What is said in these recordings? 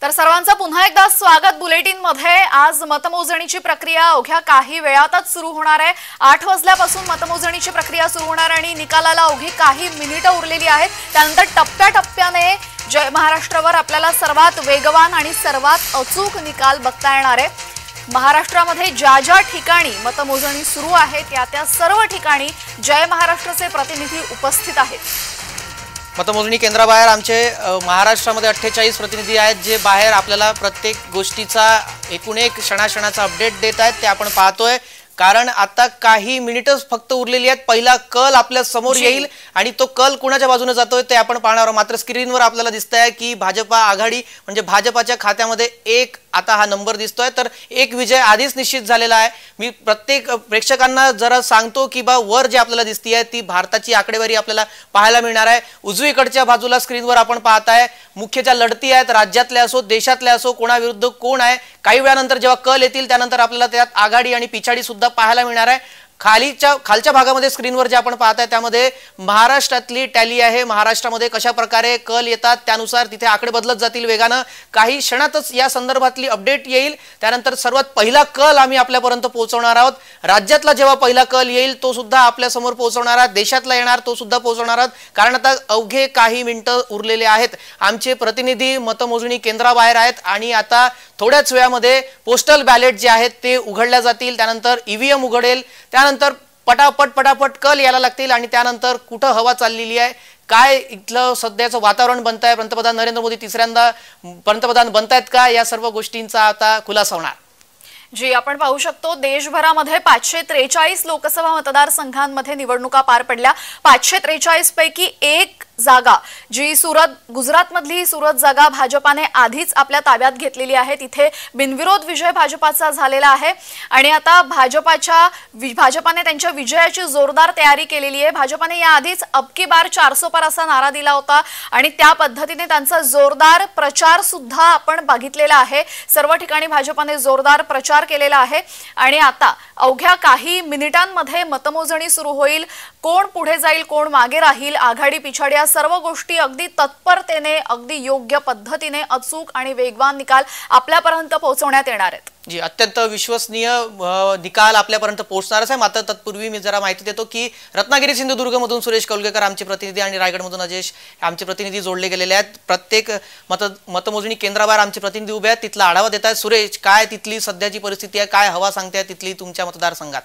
तर सर्वांचं पुन्हा एकदा स्वागत बुलेटिन मध्ये। आज मतमोजणीची प्रक्रिया अवघ्या काही वेळातच सुरू होणार आहे। 8 वाजल्यापासून मतमोजणीची प्रक्रिया सुरू होणार आणि निकालाला अवघी काही मिनिटं उरलेली आहेत। त्यानंतर टप्प्याटप्प्याने जय महाराष्ट्रावर आपल्याला सर्वात वेगवान आणि सर्वात अचूक निकाल बघता येणार आहे। महाराष्ट्रामध्ये ज्या ज्या ठिकाणी मतमोजणी सुरू आहे त्या सर्व ठिकाणी जय महाराष्ट्राचे प्रतिनिधी उपस्थित आहेत। मतमोजणी केंद्राबाहेर आमचे महाराष्ट्रामध्ये 48 प्रतिनिधी आहेत, जे बाहेर आपल्याला प्रत्येक गोष्टीचा एकूण एक क्षणाक्षणाचा अपडेट देत आहेत। ते आपण पाहतोय, कारण आता काही मिनिटच फक्त उरलेली आहेत। पहिला कल आपल्या समोर येईल आणि तो कल कुणाच्या बाजूने जातोय ते आपण पाहणार आहोत। मात्र स्क्रीनवर आपल्याला दिसतंय की भाजपा आघाडी म्हणजे भाजपाच्या खात्यामध्ये एक आता हा नंबर दिसतोय, तर एक विजय आधीच निश्चित झालेला आहे। मी प्रत्येक प्रेक्षकांना जरा सांगतो की वर जे आपल्याला दिसतीये ती भारताची आकडेवारी आपल्याला पाहायला मिळणार आहे। उजवीकडच्या बाजूला स्क्रीनवर आपण पाहताय मुख्य ज्या लढती आहेत, राज्यातल्या असो देशातल्या असो, कोणाविरुद्ध कोण आहे। काही वेळानंतर जेव्हा कल येतील त्यानंतर आपल्याला त्यात आघाडी आणि पिछाडी सुद्धा पाहायला मिळणार आहे। खालच्या भागामध्ये स्क्रीनवर जे आपण पाहताय त्यामध्ये महाराष्ट्रातली टॅली आहे। महाराष्ट्रामध्ये कशा प्रकारे कल येतात त्यानुसार तिथे आकडे बदलत जातील वेगानं। काही क्षणातच या संदर्भातली अपडेट येईल। त्यानंतर सर्वात पहिला कल आम्ही आपल्यापर्यंत पोहोचवणार आहोत। राज्यातला जेव्हा पहिला कल येईल तो सुद्धा आपल्या समोर पोहोचवणार आहोत। देशातला येणार तो सुद्धा पोहोचवणार आहोत, कारण आता अवघे काही मिनिटं उरलेले आहेत। आमचे प्रतिनिधी मतमोजणी केंद्राबाहेर आहेत आणि आता थोड्याच वेळामध्ये पोस्टल बॅलेट जे आहेत ते उघडल्या जातील। त्यानंतर ईव्हीएम उघडेल, त्यानंतर पटापट कल यायला लागतील आणि त्यानंतर कुठं हवा चाललेली आहे, काय इथलं सध्याचं वातावरण बनतंय, पंतप्रधान नरेंद्र मोदी तिसऱ्यांदा पंतप्रधान बनतायत का, या सर्व गोष्टींचा आता खुलासा होणार। जी आपण पाहू शकतो, देशभरामध्ये 543 लोकसभा मतदारसंघांमध्ये निवडणुका पार पडल्या। 543 पैकी एक जागा जी गुजरात मधली सूरत जागा भाजपाने आधीच आपल्या ताब्यात घेतलेली आहे। तिथे बिनविरोध विजय भाजपाचा झालेला आहे आणि आता भाजपाने त्यांच्या विजयाची जोरदार तयारी केलेली आहे। भाजपाने याआधीच अब की बार 400 पार असा नारा दिला होता आणि त्या पद्धतीने त्यांचा जोरदार प्रचार सुद्धा आपण बघितलेला आहे। सर्व ठिकाणी भाजपाने जोरदार प्रचार केलेला आहे आणि आता अवघ्या काही मिनिटांमध्ये मतमोजणी सुरू होईल। कोण पुढे जाईल, कोण मागे राहील, आघाडी पिछाडी, या सर्व गोष्टी अगदी तत्परतेने, अगदी योग्य पद्धतीने अचूक आणि वेगवान निकाल आपल्यापर्यंत पोहोचवण्यात येणार आहेत। जी अत्यंत विश्वसनीय निकाल आपल्यापर्यंत पोहोचणारच आहे। मात्र तत्पूर्वी मी जरा माहिती देतो की रत्नागिरी सिंधुदुर्ग मधून सुरेश कौलगेकर आमचे प्रतिनिधी आणि रायगड मधून अजेश आमचे प्रतिनिधी जोडले गेलेले आहेत। प्रत्येक मतमोजणी केंद्राबाहेर आमचे प्रतिनिधी उभे आहेत, तिथला आढावा देत आहेत। सुरेश, काय तिथली सध्याची परिस्थिती आहे, काय हवा सांगते तिथली तुमच्या मतदारसंघात?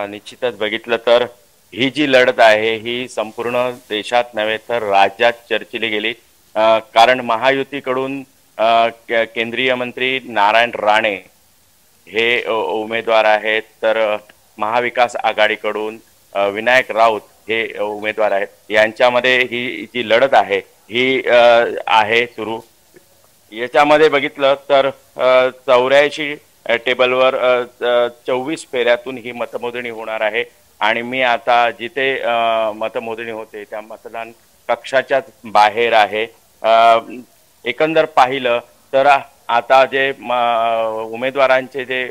निश्चितच बघितलं तर ही जी लढत आहे ही संपूर्ण देशात नव्हे तर राज्यात चर्चिली गेली, कारण महायुतीकडून केंद्रीय मंत्री नारायण राणे हे उमेदवार आहेत, तर महाविकास आघाडीकडून विनायक राऊत हे उमेदवार आहेत। यांच्यामध्ये ही जी लढत आहे ही आहे सुरू। याच्यामध्ये बघितलं तर 84 टेबलवर 24 फेऱ्यातून ही मतमोजणी होणार आहे आणि मी आता जिथे मतमोजणी होते त्या मतदान कक्षाच्याच बाहेर आहे। एकंदर पाहिलं तर आता जे उमेदवारांचे जे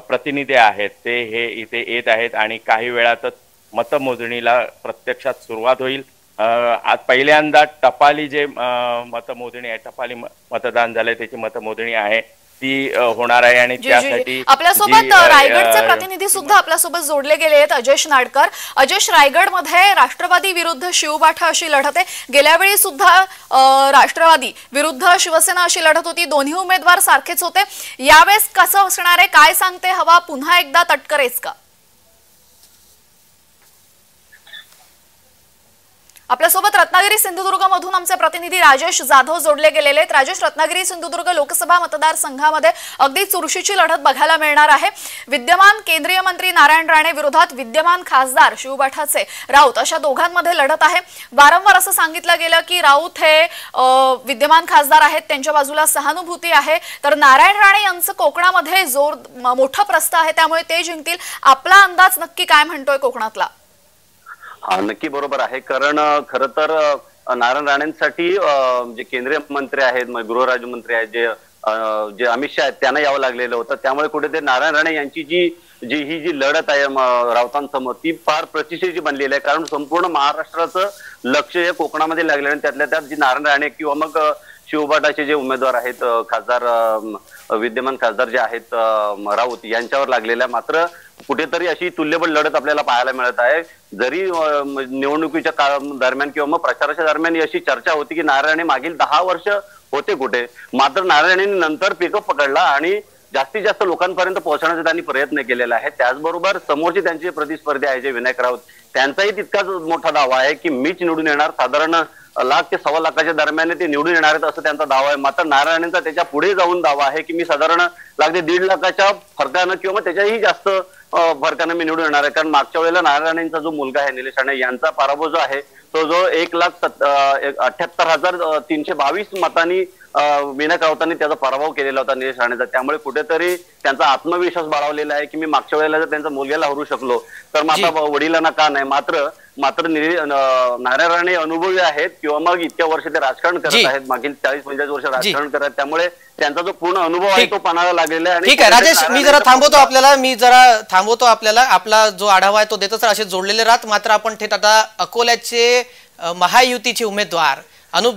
प्रतिनिधी आहेत ते हे इथे येत आहेत आणि काही वेळातच मतमोजणीला प्रत्यक्षात सुरुवात होईल। आज पहिल्यांदा टपाली जे मतमोजणी आहे, टपाली मतदान झालंय त्याची मतमोजणी आहे ती होणार आहे आणि त्यासाठी आपल्यासोबत रायगडचे प्रतिनिधी सुद्धा आपल्यासोबत जोडले गेले आहेत। अजेश नाडकर, अजेश, रायगडमध्ये राष्ट्रवादी विरुद्ध शिवबाठा अशी लढत आहे। गेल्या वेळी सुद्धा राष्ट्रवादी विरुद्ध शिवसेना अशी लढत होती, दोन्ही उमेदवार सारखेच होते। यावेळेस कसं असणार आहे, काय सांगते हवा, पुन्हा एकदा तटकरेच का? आपल्यासोबत रत्नागिरी सिंधुदुर्ग मधून आमचे प्रतिनिधी राजेश जाधव जोडले गेलेले आहेत। राजेश, रत्नागिरी सिंधुदुर्ग लोकसभा मतदारसंघामध्ये अगदी चुरशीची लढत बघायला मिळणार आहे। विद्यमान केंद्रीय मंत्री नारायण राणे विरोधात विद्यमान खासदार शिवबाठाचे राऊत अशा दोघांमध्ये लढत आहे। वारंवार असं सांगितलं गेलं की राऊत हे विद्यमान खासदार आहेत, त्यांच्या बाजूला सहानुभूती आहे, तर नारायण राणे यांचं कोकणामध्ये मोठं प्रस्थ आहे, त्यामुळे ते जिंकतील। आपला अंदाज नक्की काय म्हणतोय कोकणातला? नक्की बरोबर आहे, कारण खरं तर नारायण राणेंसाठी जे केंद्रीय मंत्री आहेत, गृहराज्यमंत्री आहेत, जे अमित शहा आहेत त्यांना यावं लागलेलं होतं। त्यामुळे कुठेतरी नारायण राणे यांची जी ही जी लढत आहे राऊतांसमोर ती फार प्रतिष्ठेची बनलेली आहे, कारण संपूर्ण महाराष्ट्राचं लक्ष हे कोकणामध्ये लागले आणि त्यातल्या त्यात जी नारायण राणे किंवा मग शिवबाटाचे जे उमेदवार आहेत, खासदार विद्यमान खासदार जे आहेत राऊत यांच्यावर लागलेल्या, मात्र कुठेतरी अशी तुल्यबळ लढत आपल्याला पाहायला मिळत आहे. जरी निवडणुकीच्या दरम्यान किंवा मग प्रचाराच्या दरम्यान अशी चर्चा होती की नारायण राणे मागील 10 वर्ष होते कुठे, मात्र नारायण राणेंनी नंतर पिकअप पकडला आणि जास्तीत जास्त लोकांपर्यंत पोहोचण्याचा त्यांनी प्रयत्न केलेला आहे. त्याचबरोबर समोरचे त्यांचे प्रतिस्पर्धी आहे जे विनायक राऊत, त्यांचाही तितकाच मोठा दावा आहे की मीच निवडून येणार, साधारण 1 लाख ते 1.25 लाखाच्या दरम्यान ते निवडून येणार आहेत असं त्यांचा दावा आहे. मात्र नारायणांचा त्याच्या पुढे जाऊन दावा आहे की मी साधारण 1 लाख ते 1.5 लाखाच्या फरकानं किंवा मग त्याच्याही जास्त फरकानं मी निवडून येणार आहे. कारण मागच्या वेळेला नारायणांचा जो मुलगा आहे निलेश राणे यांचा पराभव जो आहे तो जो 1,78,322 मतांनी विनायक राऊतांनी त्याचा पराभव केलेला होता निलेश राणेचा. त्यामुळे कुठेतरी त्यांचा आत्मविश्वास बाळवलेला आहे की मी मागच्या वेळेला जर त्यांच्या मुलग्याला हरू शकलो तर मग आता वडिलांना का नाही. मात्र नारायण राणे अनुभवी आहेत किंवा मग इतक्या वर्ष ते राजकारण करत आहेत, मागील 40-45 वर्ष राजकारण करत आहेत, त्यामुळे त्यांचा जो पूर्ण अनुभव आहे तो पणाला लागलेला आहे. ठीक आहे राजेश, मी जरा थांबवतो आपल्याला आपला जो आढावा आहे तो देतच असे जोडलेले राहत. मात्र आपण थेट आता अकोल्याचे महायुतीचे उमेदवार अनुप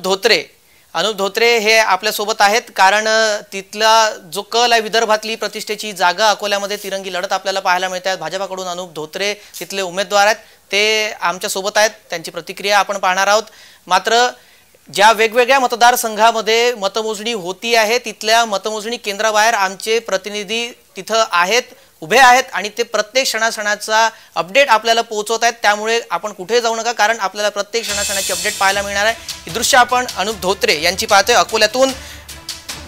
धोत्रे हे आपल्या सोबत आहेत, कारण तिथला जो कल आहे विदर्भातली प्रतिष्ठेची जागा अकोल्यामध्ये तिरंगी लढत आपल्याला पाहायला मिळते. भाजपाकडून अनुप धोत्रे तिथले उमेदवार आहेत, ते आमच्या सोबत आहेत, त्यांची प्रतिक्रिया आपण पाहणार आहोत. मात्र ज्या वेगवेगळ्या मतदारसंघामध्ये मतमोजणी होती आहे तिथल्या मतमोजणी केंद्राबाहेर आमचे प्रतिनिधी तिथं उभे आहेत आणि ते प्रत्येक क्षणाक्षणाचा अपडेट आपल्याला पोहोचवत आहेत. त्यामुळे आपण कुठे जाऊ नका, कारण आपल्याला प्रत्येक क्षणाक्षणाची अपडेट पाहायला मिळणार आहे. ही दृश्य आपण अनुप धोत्रे यांची पाहतोय, अकोल्यातून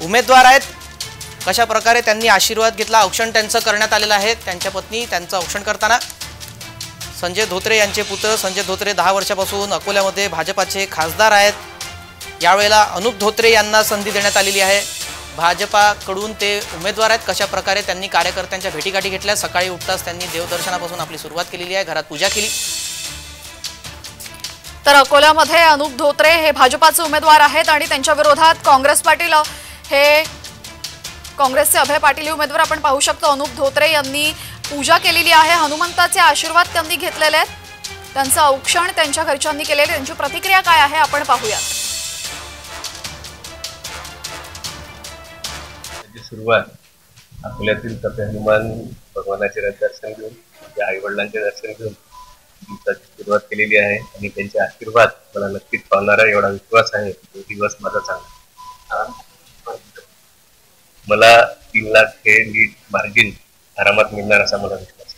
उमेदवार आहेत. कशा प्रकारे त्यांनी आशीर्वाद घेतला, औक्षण त्यांचं करण्यात आलेलं आहे. त्यांच्या पत्नी त्यांचं औक्षण करताना संजय धोत्रे यांचे पुत्र संजय धोत्रे 10 वर्षापासून अकोल्यामध्ये भाजपाचे खासदार आहेत. यावेळेला अनुप धोत्रे यांना संधी देण्यात आलेली आहे. भाजपाकडून ते उमेदवार आहेत. कशा प्रकारे त्यांनी कार्यकर्त्यांच्या भेटीगाठी घेतल्या, सकाळी उठताच त्यांनी देवदर्शनापासून आपली सुरुवात केलेली आहे, घरात पूजा केली. तर अकोल्यामध्ये अनुप धोत्रे हे भाजपाचे उमेदवार आहेत आणि त्यांच्या विरोधात काँग्रेसचे अभय पाटील हे उमेदवार आपण पाहू शकतो. अनुप धोत्रे यांनी पूजा केलेली आहे, हनुमंताचे आशीर्वाद त्यांनी घेतलेले आहेत, त्यांचं औक्षण त्यांच्या घरच्यांनी केलेले. त्यांची प्रतिक्रिया काय आहे आपण पाहूयात. सुरुवात अकोल्यातील तपे हनुमान भगवानाचे दर्शन घेऊन, माझ्या आई वडिलांचे दर्शन घेऊन दिवसाची सुरुवात केलेली आहे आणि त्यांचे आशीर्वाद मला नक्कीच पावणार आहे एवढा विश्वास आहे. तो दिवस माझा चांगला, मला 3 लाख हे लीड मार्जिन आरामात मिळणार असा मला विश्वास आहे.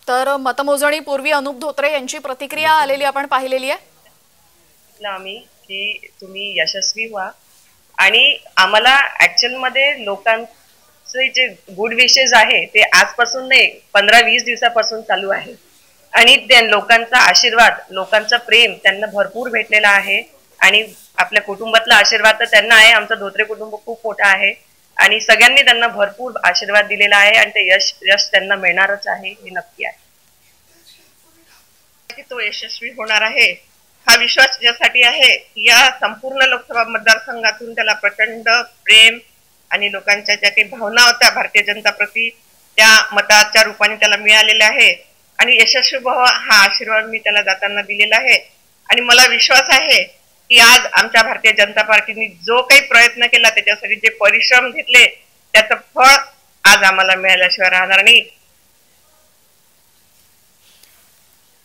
तर मतमोजणीपूर्वी अनुप धोत्रे यांची प्रतिक्रिया आलेली आपण पाहिलेली आहे. आम्ही की तुम्ही यशस्वी व्हा आणि आम्हाला ऍक्च्युअल मध्ये लोकांचे जे गुड विशेस आहे ते आजपासून नाही 15-20 दिवसापासून चालू आहे आणि लोकांचा आशीर्वाद, लोकांचं प्रेम त्यांना भरपूर भेटलेला आहे आणि आपल्या कुटुंबातला आशीर्वाद तर त्यांना आहे. आमचं धोत्रे कुटुंब खूप मोठं आहे आणि सगळ्यांनी त्यांना भरपूर आशीर्वाद दिलेला आहे आणि ते यश त्यांना मिळणारच आहे हे नक्की आहे. तो यशस्वी होणार आहे हा विश्वास त्याच्यासाठी आहे. या संपूर्ण लोकसभा मतदारसंघातून त्याला प्रचंड प्रेम आणि लोकांच्या ज्या काही भावना होत्या भारतीय जनता प्रती त्या मताच्या रूपाने त्याला मिळालेल्या आहे आणि यशस्वी व्हावा हा आशीर्वाद मी त्याला जाताना दिलेला आहे. आणि मला विश्वास आहे की आज आमच्या भारतीय जनता पार्टीने जो काही प्रयत्न केला त्याच्यासाठी जे परिश्रम घेतले त्याचं फळ आज आम्हाला मिळाल्याशिवाय राहणार नाही.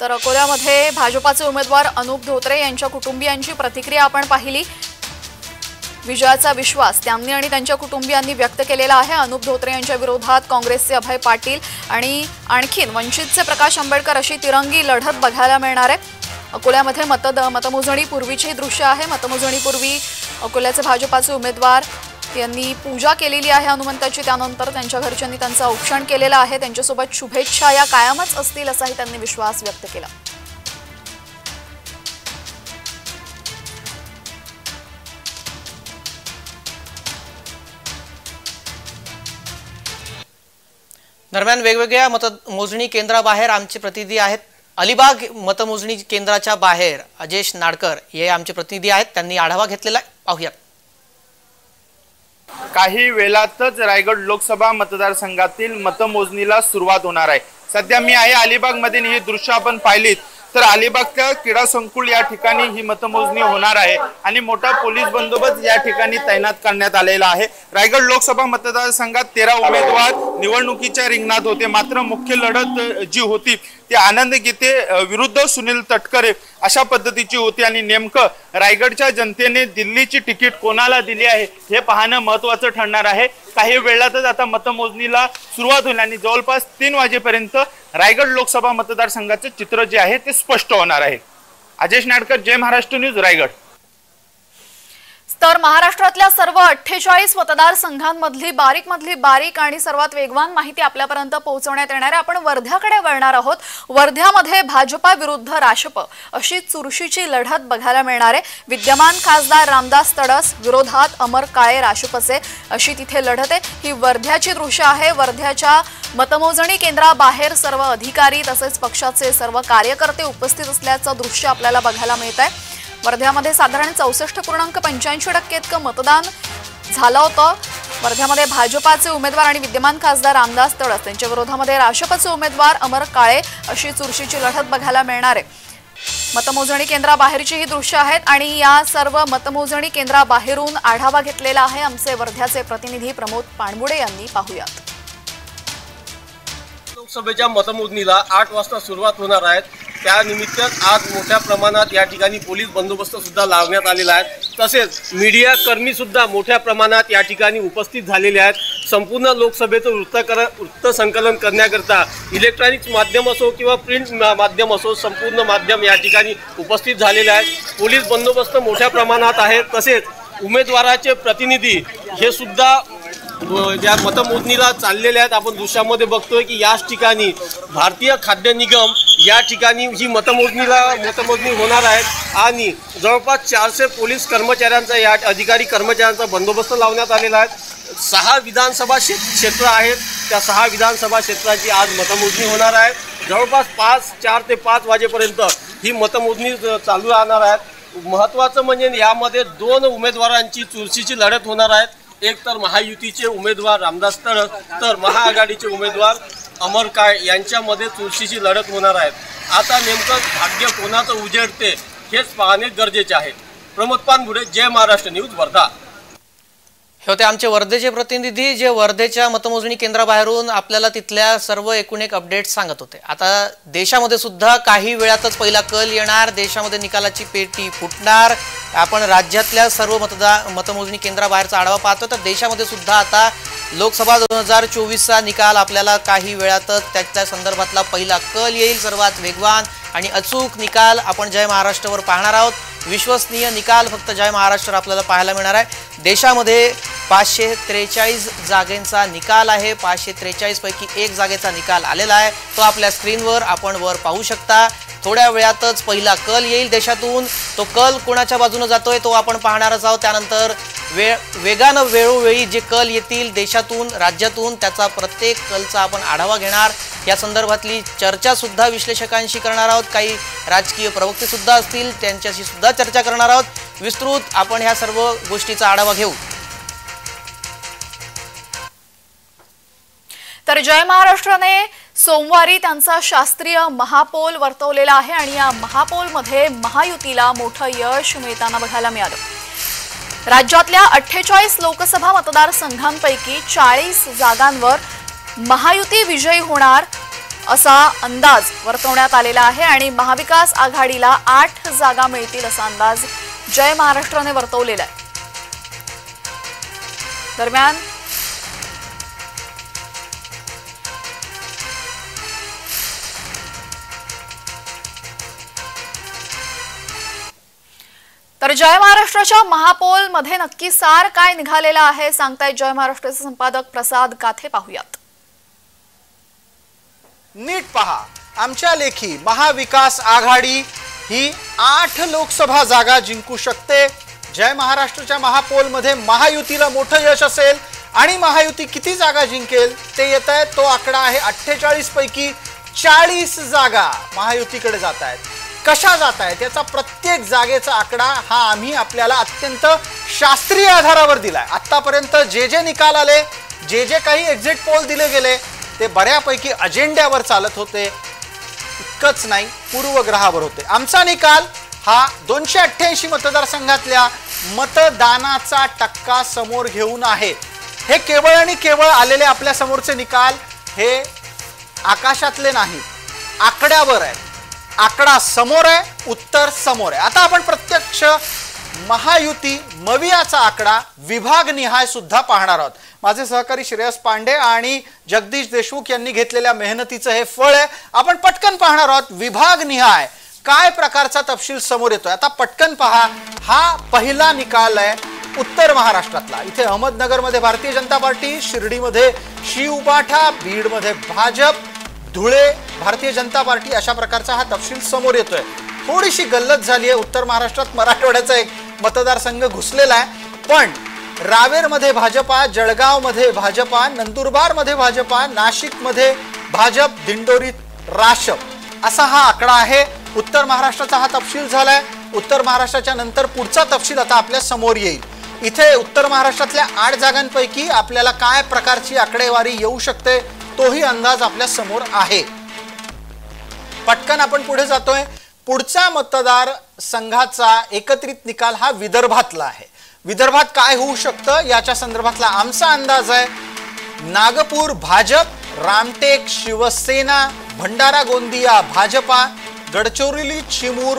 तर अकोल्यामध्ये भाजपाचे उमेदवार अनुप धोत्रे यांच्या कुटुंबियांची प्रतिक्रिया आपण पाहिली. विजयाचा विश्वास त्यांनी आणि त्यांच्या कुटुंबियांनी व्यक्त केलेला आहे. अनुप धोत्रे यांच्या विरोधात काँग्रेसचे अभय पाटील आणि आणखीन वंचितचे प्रकाश आंबेडकर अशी तिरंगी लढत बघायला मिळणार आहे. अकोल्यामध्ये मतमोजणीपूर्वीचे दृश्य आहे. मतमोजणीपूर्वी अकोल्याचे भाजपाचे उमेदवार यांनी पूजा केलेली आहे हनुमंताची. त्यानंतर त्यांच्या घरच्यांनी त्यांचं औक्षण केलेलं आहे. त्यांच्यासोबत शुभेच्छा या कायमच असतील असाही त्यांनी विश्वास व्यक्त केला. दरम्यान वेगवेगळ्या मतमोजणी केंद्राबाहेर आमचे प्रतिनिधी आहेत. अलिबाग मतमोजणी केंद्राच्या बाहेर अजेश नाडकर हे आमचे प्रतिनिधी आहेत, त्यांनी आढावा घेतलेला आहे, पाहूयात. काही वेळातच रायगड लोकसभा मतदारसंघातील मतमोजणीला सुरुवात होणार आहे। सध्या मी आहे अलिबाग मध्ये, ही दृश्य आपण पाहिलीत तर अलिबागच्या क्रीडा संकुल या ठिकाणी ही मतमोजणी होणार आहे आणि मोठा पोलीस बंदोबस्त या ठिकाणी तैनात करण्यात आलेला आहे। रायगड लोकसभा मतदारसंघात 13 उमेदवार निवडणुकीच्या रिंगणात होते, मात्र मुख्य लढत जी होती ती आनंद गीते विरुद्ध सुनील तटकरे अशा पद्धतीची होती आणि नेमकं रायगडच्या जनतेने दिल्लीची तिकीट कोणाला दिली आहे हे पाहणं महत्त्वाचं ठरणार आहे। काही वेळातच आता मतमोजणीला सुरुवात होईल आणि जवळपास 3 वाजेपर्यंत रायगड लोकसभा मतदारसंघाचे चित्र जे आहे ते स्पष्ट होणार आहे। अजेश नाडकर, जय महाराष्ट्र न्यूज, रायगड। तर महाराष्ट्रातल्या सर्व 48 मतदारसंघांमधली बारीक आणि सर्वात वेगवान माहिती आपल्यापर्यंत पोहोचवण्यात येणार आहे। आपण वर्ध्याकडे वळणार आहोत। वर्ध्यामध्ये भाजपा विरुद्ध राशप अशी चुरशीची लढत बघायला मिळणार आहे। विद्यमान खासदार रामदास तडस विरोधात अमर काळे राशपचे अशी तिथे लढत आहे। ही वर्ध्याची दृश्य आहे। वर्ध्याच्या मतमोजणी केंद्राबाहेर सर्व अधिकारी तसेच पक्षाचे सर्व कार्यकर्ते उपस्थित असल्याचं दृश्य आपल्याला बघायला मिळत आहे। वर्ध्यामध्ये साधारण 64.85% इतकं मतदान झालं होतं। वर्ध्यामध्ये भाजपाचे उमेदवार आणि विद्यमान खासदार रामदास तडस त्यांच्या विरोधामध्ये राशपचे उमेदवार अमर काळे अशी चुरशीची लढत बघायला मिळणार आहे। मतमोजणी केंद्राबाहेरची ही दृश्य आहेत आणि या सर्व मतमोजणी केंद्राबाहेरून आढावा घेतलेला आहे आमचे वर्ध्याचे प्रतिनिधी प्रमोद पाणबुडे यांनी। पाहूयात। लोकसभेच्या मतमोजणीला 8 वाजता सुरुवात होणार आहे। त्यानिमित्त आज मोठ्या प्रमाणात या ठिकाणी पोलीस बंदोबस्त सुद्धा लावण्यात आलेला आहे। तसेच मीडिया कर्मी सुद्धा मोठ्या प्रमाणात या ठिकाणी उपस्थित झालेले आहेत। संपूर्ण लोकसभेचं वृत्त संकलन करण्याकरता इलेक्ट्रॉनिक्स माध्यम असो किंवा प्रिंट माध्यम असो संपूर्ण माध्यम या ठिकाणी उपस्थित झालेले आहेत। पोलीस बंदोबस्त मोठ्या प्रमाणात आहे। तसेच उमेदवाराचे प्रतिनिधी हे सुद्धा ज्या मतमोजणीला चाललेले आहेत। आपण दृश्यामध्ये बघतोय की याच ठिकाणी भारतीय खाद्य निगम या ठिकाणी ही मतमोजणी होणार आहे आणि जवळपास 400 पोलीस कर्मचाऱ्यांचा या अधिकारी कर्मचाऱ्यांचा बंदोबस्त लावण्यात आलेला आहे। 6 विधानसभा क्षेत्र आहेत, त्या 6 विधानसभा क्षेत्राची आज मतमोजणी होणार आहे। जवळपास 4 ते 5 वाजेपर्यंत ही मतमोजणी चालू राहणार आहे। महत्त्वाचं म्हणजे यामध्ये 2 उमेदवारांची चुरशीची लढत होणार आहे। एक तर महायुतीचे उमेदवार रामदास तडस तर महाआघाडीचे उमेदवार अमर काळे यांच्यामध्ये चुरशीची लढत होणार आहे। आता नेमकं भाग्य कोणाचं उजेडते हेच पाहणे गरजेचे आहे। प्रमोद पानबुडे, जय महाराष्ट्र न्यूज, वर्धा। हे होते आमचे वर्धेचे प्रतिनिधी जे वर्धेच्या मतमोजणी केंद्राबाहेरून आपल्याला तिथल्या सर्व एकूण एक अपडेट सांगत होते। आता देशामध्ये सुद्धा काही वेळातच पहिला कल येणार, देशामध्ये निकालाची पेटी फुटणार। आपण राज्यातल्या सर्व मतमोजणी केंद्राबाहेरचा आढावा पाहतो तर देशामध्ये सुद्धा आता लोकसभा 2024चा निकाल आपल्याला काही वेळातच त्याच्या संदर्भातला पहिला कल येईल। सर्वात वेगवान आणि अचूक निकाल आपण जय महाराष्ट्रावर पाहणार आहोत। विश्वसनीय निकाल फक्त जय महाराष्ट्र आपल्याला पाहायला मिळणार आहे। देशामध्ये 543 जागेंचा निकाल आहे। 543 पैकी 1 जागेचा निकाल आलेला आहे, तो आपल्या स्क्रीनवर आपण वर पाहू शकता। थोड्या वेळातच पहिला कल येईल देशातून। तो कल कोणाच्या बाजूने जातोय तो आपण पाहणारच आहोत। त्यानंतर वेगानं वेळोवेळी जे कल येतील देशातून राज्यातून त्याचा प्रत्येक कलचा आपण आढावा घेणार। या संदर्भातली चर्चा सुद्धा विश्लेषकांशी करणार आहोत। काही राजकीय प्रवक्ते सुद्धा असतील त्यांच्याशी सुद्धा चर्चा करणार आहोत। विस्तृत आपण ह्या सर्व गोष्टीचा आढावा घेऊ। तर जय महाराष्ट्राने सोमवारी त्यांचा शास्त्रीय महापौल वर्तवलेला आहे आणि या महापौलमध्ये महायुतीला मोठं यश मिळताना बघायला मिळालं। राज्यातल्या 48 लोकसभा मतदारसंघांपैकी 40 जागांवर महायुती विजयी होणार असा अंदाज वर्तवण्यात आलेला आहे आणि महाविकास आघाडीला 8 जागा मिळतील असा अंदाज जय महाराष्ट्राने वर्तवलेला आहे। दरम्यान तर जय महाराष्ट्राच्या महापौल मध्ये नक्की सार काय निघालेला आहे सांगतायत जय महाराष्ट्राचे संपादक प्रसाद काथे। पाहूयात। नीट पहा आमच्या लेखी महाविकास आघाडी ही 8 लोकसभा जागा जिंकू शकते। जय महाराष्ट्राच्या महापौल मध्ये महायुतीला मोठं यश असेल आणि महायुती किती जागा जिंकेल ते येत आहे तो आकडा आहे 48 पैकी 40 जागा महायुतीकडे जात आहेत। कशा जात आहेत याचा प्रत्येक जागेचा आकडा हा आम्ही आपल्याला अत्यंत शास्त्रीय आधारावर दिलाय। आतापर्यंत जे जे निकाल आले, जे जे काही एक्झिट पोल दिले गेले ते बऱ्यापैकी अजेंड्यावर चालत होते, इतकंच नाही पूर्वग्रहावर होते। आमचा निकाल हा 288 मतदारसंघातल्या मतदानाचा टक्का समोर घेऊन आहे। हे केवळ आणि केवळ आलेले आपल्या समोरचे निकाल हे आकाशातले नाही, आकड्यावर आहे। आकडा समोर आहे, उत्तर समोर आहे। आता आपण प्रत्यक्ष महायुती मवियाचा आकडा विभागनिहाय सुद्धा पाहणार आहोत। माझे सहकारी श्रेयस पांडे आणि जगदीश देशमुख यांनी घेतलेल्या मेहनतीचं हे फळ आहे। आपण पटकन पाहणार आहोत विभागनिहाय काय प्रकारचा तपशील समोर येतोय। आता पटकन पहा, हा पहिला निकाल आहे उत्तर महाराष्ट्रातला। इथे अहमदनगरमध्ये भारतीय जनता पार्टी, शिर्डीमध्ये शिवबाठा, बीडमध्ये भाजप, धुळे भारतीय जनता पार्टी, अशा प्रकारचा हा तपशील समोर येतोय। थोडीशी गल्लत झाली आहे, उत्तर महाराष्ट्रात मराठवाड्याचा एक मतदारसंघ घुसलेला आहे, पण रावेरमध्ये भाजपा, जळगावमध्ये भाजपा, नंदुरबारमध्ये भाजपा, नाशिकमध्ये भाजप, दिंडोरीत राशप असा हा आकडा आहे। उत्तर महाराष्ट्राचा हा तपशील झालाय। उत्तर महाराष्ट्राच्या नंतर पुढचा तपशील आता आपल्या समोर येईल। इथे उत्तर महाराष्ट्रातल्या 8 जागांपैकी आपल्याला काय प्रकारची आकडेवारी येऊ शकते तोही अंदाज आपल्या समोर आहे। पटकन आपण पुढे जातोय। पुढचा मतदार संघाचा एकत्रित निकाल हा विदर्भातला आहे। विदर्भात काय होऊ शकतं याच्या संदर्भातला आमचा अंदाज आहे। नागपूर भाजप, रामटेक शिवसेना, भंडारा गोंदिया भाजपा, गडचिरोली चिमूर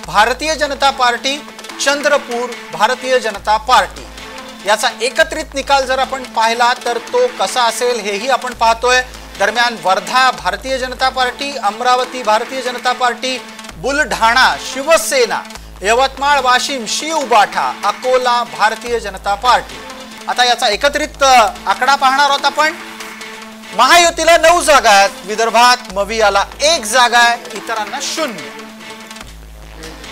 भारतीय जनता पार्टी, चंद्रपूर भारतीय जनता पार्टी याचा एकत्रित निकाल जर आपण पाहिला तर तो कसा असेल हेही आपण पाहतोय। दरम्यान Wardha Bharatiya Janata party, Amravati Bharatiya Janata party, Buldhana Shiv Sena, Yavatmal Washim शिवबाठा, Akola Bharatiya Janata party. आता याचा एकत्रित आकडा पाहणार आहोत आपण। महायुतीला 9 जागा आहेत, विदर्भात मवियाला 1 जागा आहे, इतरांना 0।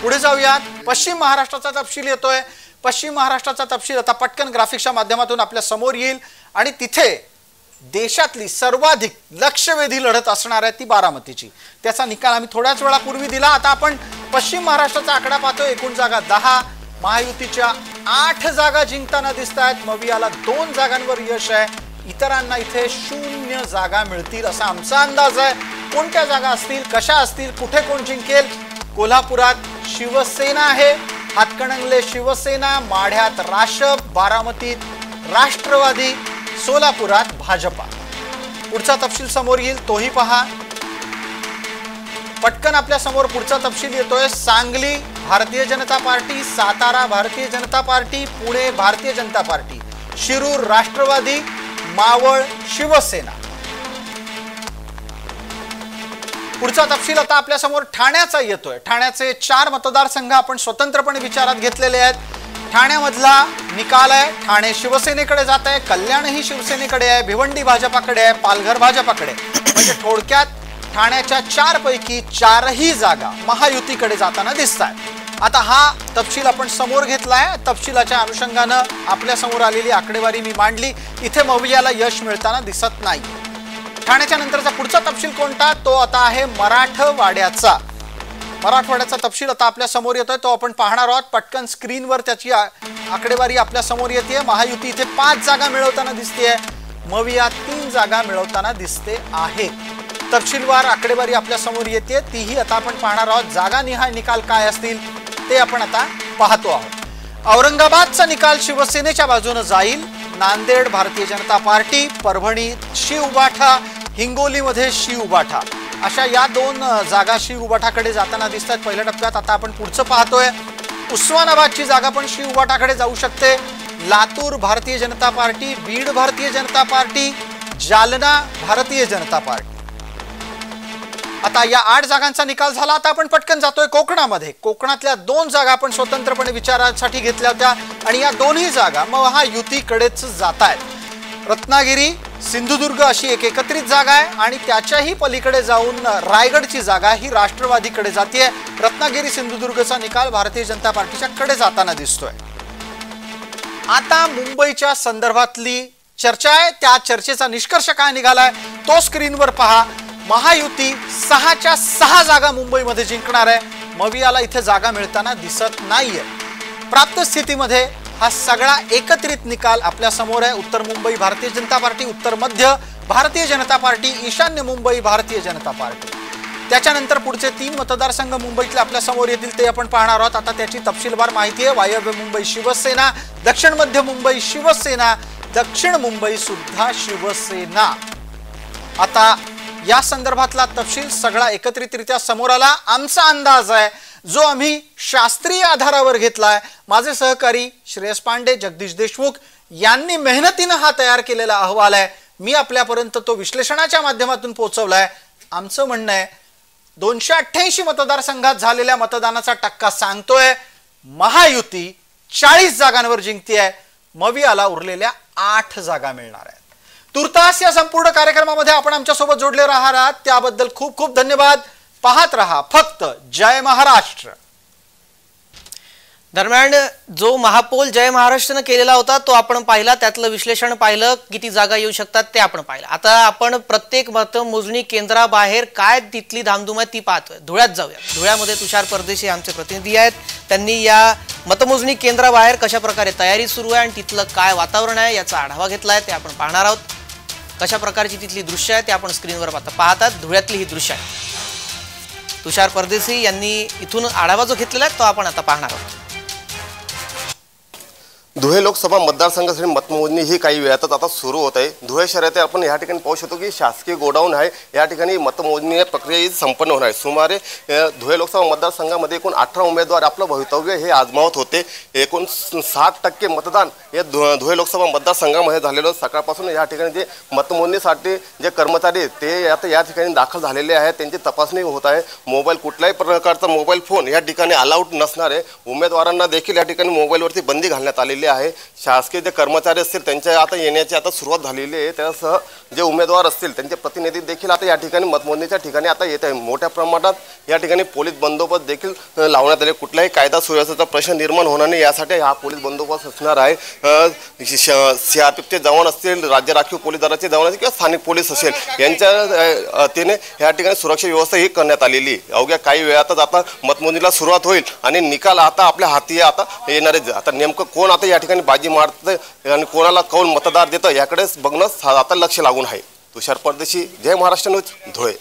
पुढे जाऊयात, पश्चिम महाराष्ट्राचा तपशील येतोय। पश्चिम महाराष्ट्राचा तपशील आता पटकन ग्राफिक्सच्या माध्यमातून आपल्या समोर येईल आणि तिथे देशातली सर्वाधिक लक्षवेधी लढत असणार आहे ती बारामतीची। त्याचा निकाल आम्ही थोड्याच वेळापूर्वी दिला। आता आपण पश्चिम महाराष्ट्राचा आकडा पाहतोय। एकूण जागा 10, महायुतीच्या 8 जागा जिंकताना दिसत आहेत, मवियाला 2 जागांवर यश आहे, इतरांना इथे 0 जागा मिळतील असा आमचा अंदाज आहे। कोणत्या जागा असतील, कशा असतील, कुठे कोण जिंकेल? कोल्हापुरात शिवसेना आहे, हातकणंगले शिवसेना, माढ्यात राशप, बारामतीत राष्ट्रवादी, सोलापुरात भाजपा। पुढचा तपशील समोर येईल तोही पहा। पटकन आपल्या समोर पुढचा तपशील येतोय। Sangli Bharatiya Janata party, Satara Bharatiya Janata party, Pune Bharatiya Janata party, Shirur Rashtrawadi, Maval Shiv Sena. पुढचा तपशील आता आपल्या समोर ठाण्याचा येतोय। ठाण्याचे 4 मतदारसंघ आपण स्वतंत्रपणे विचारात घेतलेले आहेत। ठाण्यामधला निकाल आहे, ठाणे शिवसेनेकडे जात आहे, कल्याणही शिवसेनेकडे आहे, भिवंडी भाजपाकडे आहे, पालघर भाजपाकडे। म्हणजे थोडक्यात ठाण्याच्या 4 पैकी 4ही जागा महायुतीकडे जाताना दिसत आहेत। आता हा तपशील आपण समोर घेतलाय। तपशिलाच्या अनुषंगानं आपल्या समोर आलेली आकडेवारी मी मांडली। इथे मवियाला यश मिळताना दिसत नाही। ठाण्याच्या नंतरचा पुढचा तपशील कोणता? तो आता आहे मराठवाड्याचा। मराठवाड्याचा तपशील आता आपल्या समोर येतोय, तो आपण पाहणार आहोत। पटकन स्क्रीनवर त्याची आकडेवारी आपल्या समोर येते। महायुती इथे 5 जागा मिळवताना दिसतेय, मविया 3 जागा मिळवताना दिसते आहे। तपशीलवार आकडेवारी आपल्या समोर येते, तीही आता आपण पाहणार आहोत। जागानिहाय निकाल काय असतील ते आपण आता पाहतो आहोत। औरंगाबादचा निकाल शिवसेनेच्या बाजूने जाईल, नांदेड भारतीय जनता पार्टी, परभणी शिवबाठा, हिंगोलीमध्ये शिवबाठा, अशा या 2 जागा शिवबाठाकडे जाताना दिसतात पहिल्या टप्प्यात। आता आपण पुढचं पाहतोय। उस्मानाबादची जागा पण शिवबाठाकडे जाऊ शकते, Latur Bharatiya Janata party, Beed Bharatiya Janata party, Jalna Bharatiya Janata party. आता या 8 जागांचा निकाल झाला। आता आपण पटकन जातोय कोकणामध्ये। कोकणातल्या 2 जागा आपण स्वतंत्रपणे विचारासाठी घेतल्या होत्या आणि या दोन्ही जागा महायुतीकडेच जात आहेत। रत्नागिरी सिंधुदुर्ग अशी एक एकत्रित जागा आहे आणि त्याच्याही पलीकडे जाऊन रायगडची जागा ही राष्ट्रवादीकडे जाते। रत्नागिरी सिंधुदुर्गचा निकाल भारतीय जनता पार्टीच्या कडे जाताना दिसतोय। आता मुंबईच्या संदर्भातली चर्चा आहे, त्या चर्चेचा निष्कर्ष काय निघालाय तो स्क्रीनवर पहा। महायुती 6च्या 6 जागा मुंबईमध्ये जिंकणार आहे। मवियाला इथे जागा मिळताना दिसत नाहीये। प्राप्त स्थितीमध्ये हा सगळा एकत्रित निकाल आपल्या समोर आहे। उत्तर मुंबई भारतीय जनता पार्टी, उत्तर मध्य भारतीय जनता पार्टी, ईशान्य मुंबई भारतीय जनता पार्टी। त्याच्यानंतर पुढचे 3 मतदारसंघ मुंबईतले आपल्या समोर येतील ते आपण पाहणार आहोत। आता त्याची तपशीलवार माहिती आहे। वायव्य मुंबई शिवसेना, दक्षिण मध्य मुंबई शिवसेना, दक्षिण मुंबई सुद्धा शिवसेना। आता या संदर्भातला तपशील सगळा एकत्रितरित्या समोर आला। आमचा अंदाज आहे जो आम्ही शास्त्रीय आधारावर घेतलाय। माझे सहकारी श्रेयस पांडे, जगदीश देशमुख यांनी मेहनतीने हा तयार केलेला अहवाल आहे। मी आपल्यापर्यंत तो विश्लेषणाच्या माध्यमातून पोहोचवलाय। आमचं म्हणणं आहे 288 मतदारसंघात झालेल्या मतदानाचा टक्का सांगतोय महायुती 40 जागांवर जिंकतेय। मवियाला उरलेल्या 8 जागा मिळणार आहेत। तुर्तास या संपूर्ण कार्यक्रमामध्ये आपण आमच्या सोबत जोडले राहणार आहात त्याबद्दल खूप खूप धन्यवाद। पाहत रहा फक्त जय महाराष्ट्र। दरम्यान जो महापोल जय महाराष्ट्रने केलेला होता तो आपण पाहिला, त्यातलं विश्लेषण पाहिलं, किती जागा येऊ शकतात ते आपण पाहिलं। आता आपण प्रत्येक मतमोजणी केंद्राबाहेर काय तिथली धामधूम आहे ती पाहतोय। धुळ्यात जाऊया। धुळ्यामध्ये तुषार परदेशी आमचे प्रतिनिधी आहेत। त्यांनी या मतमोजणी केंद्राबाहेर कशा प्रकारे तयारी सुरू आहे आणि तिथलं काय वातावरण आहे याचा आढावा घेतलाय ते आपण पाहणार आहोत। कशा प्रकारची तिथली दृश्य आहे ते आपण स्क्रीनवर पाहतात। धुळ्यातली ही दृश्य आहे। तुषार परदेशी यांनी इथून आढावा जो घेतलेला आहे तो आपण आता पाहणार आहोत। धुळे लोकसभा मतदारसंघासाठी मतमोजणी ही काही वेळातच आता सुरू होत आहे। धुळे शहरात आपण या ठिकाणी पाहू शकतो की शासकीय गोडाऊन आहे। या ठिकाणी मतमोजणी प्रक्रिया संपन्न होणार आहे। सुमारे धुळे लोकसभा मतदारसंघामध्ये एकूण 18 उमेदवार आपलं भवितव्य हे आजमावत होते। एकूण 60% मतदान या धुळे लोकसभा मतदारसंघामध्ये झालेलं। सकाळपासून या ठिकाणी जे मतमोजणीसाठी जे कर्मचारी ते आता या ठिकाणी दाखल झालेले आहेत, त्यांची तपासणी होत आहे। मोबाईल, कुठल्याही प्रकारचा मोबाईल फोन या ठिकाणी अलाउड नसणार आहे। उमेदवारांना देखील या ठिकाणी मोबाईलवरती बंदी घालण्यात आलेली आहे। शासकीय जे कर्मचारी असतील त्यांच्या आता येण्याची आता सुरुवात झालेली आहे। त्यासह जे उमेदवार असतील त्यांचे प्रतिनिधी देखील आता या ठिकाणी मतमोजणीच्या ठिकाणी आता येत आहे। मोठ्या प्रमाणात या ठिकाणी पोलीस बंदोबस्त देखील लावण्यात आले। कुठल्याही कायदा सुव्यवस्थेचा प्रश्न निर्माण होणार नाही यासाठी हा पोलीस बंदोबस्त असणार आहे। सीआरपीएफचे जवान असतील, राज्य राखीव पोलीस दलाचे जवान असतील किंवा स्थानिक पोलीस असेल यांच्या वतीने या ठिकाणी सुरक्षा व्यवस्था ही करण्यात आलेली। अवघ्या काही वेळातच आता मतमोजणीला सुरुवात होईल आणि निकाल आता आपल्या हाती आता येणार आहे। आता नेमकं कोण आता या ठिकाणी बाजी मारतं आणि कोणाला कौल मतदार देतं याकडे बघणं आता लक्ष लागून आहे। तुषार परदेशी, जय महाराष्ट्र न्यूज, धुळे।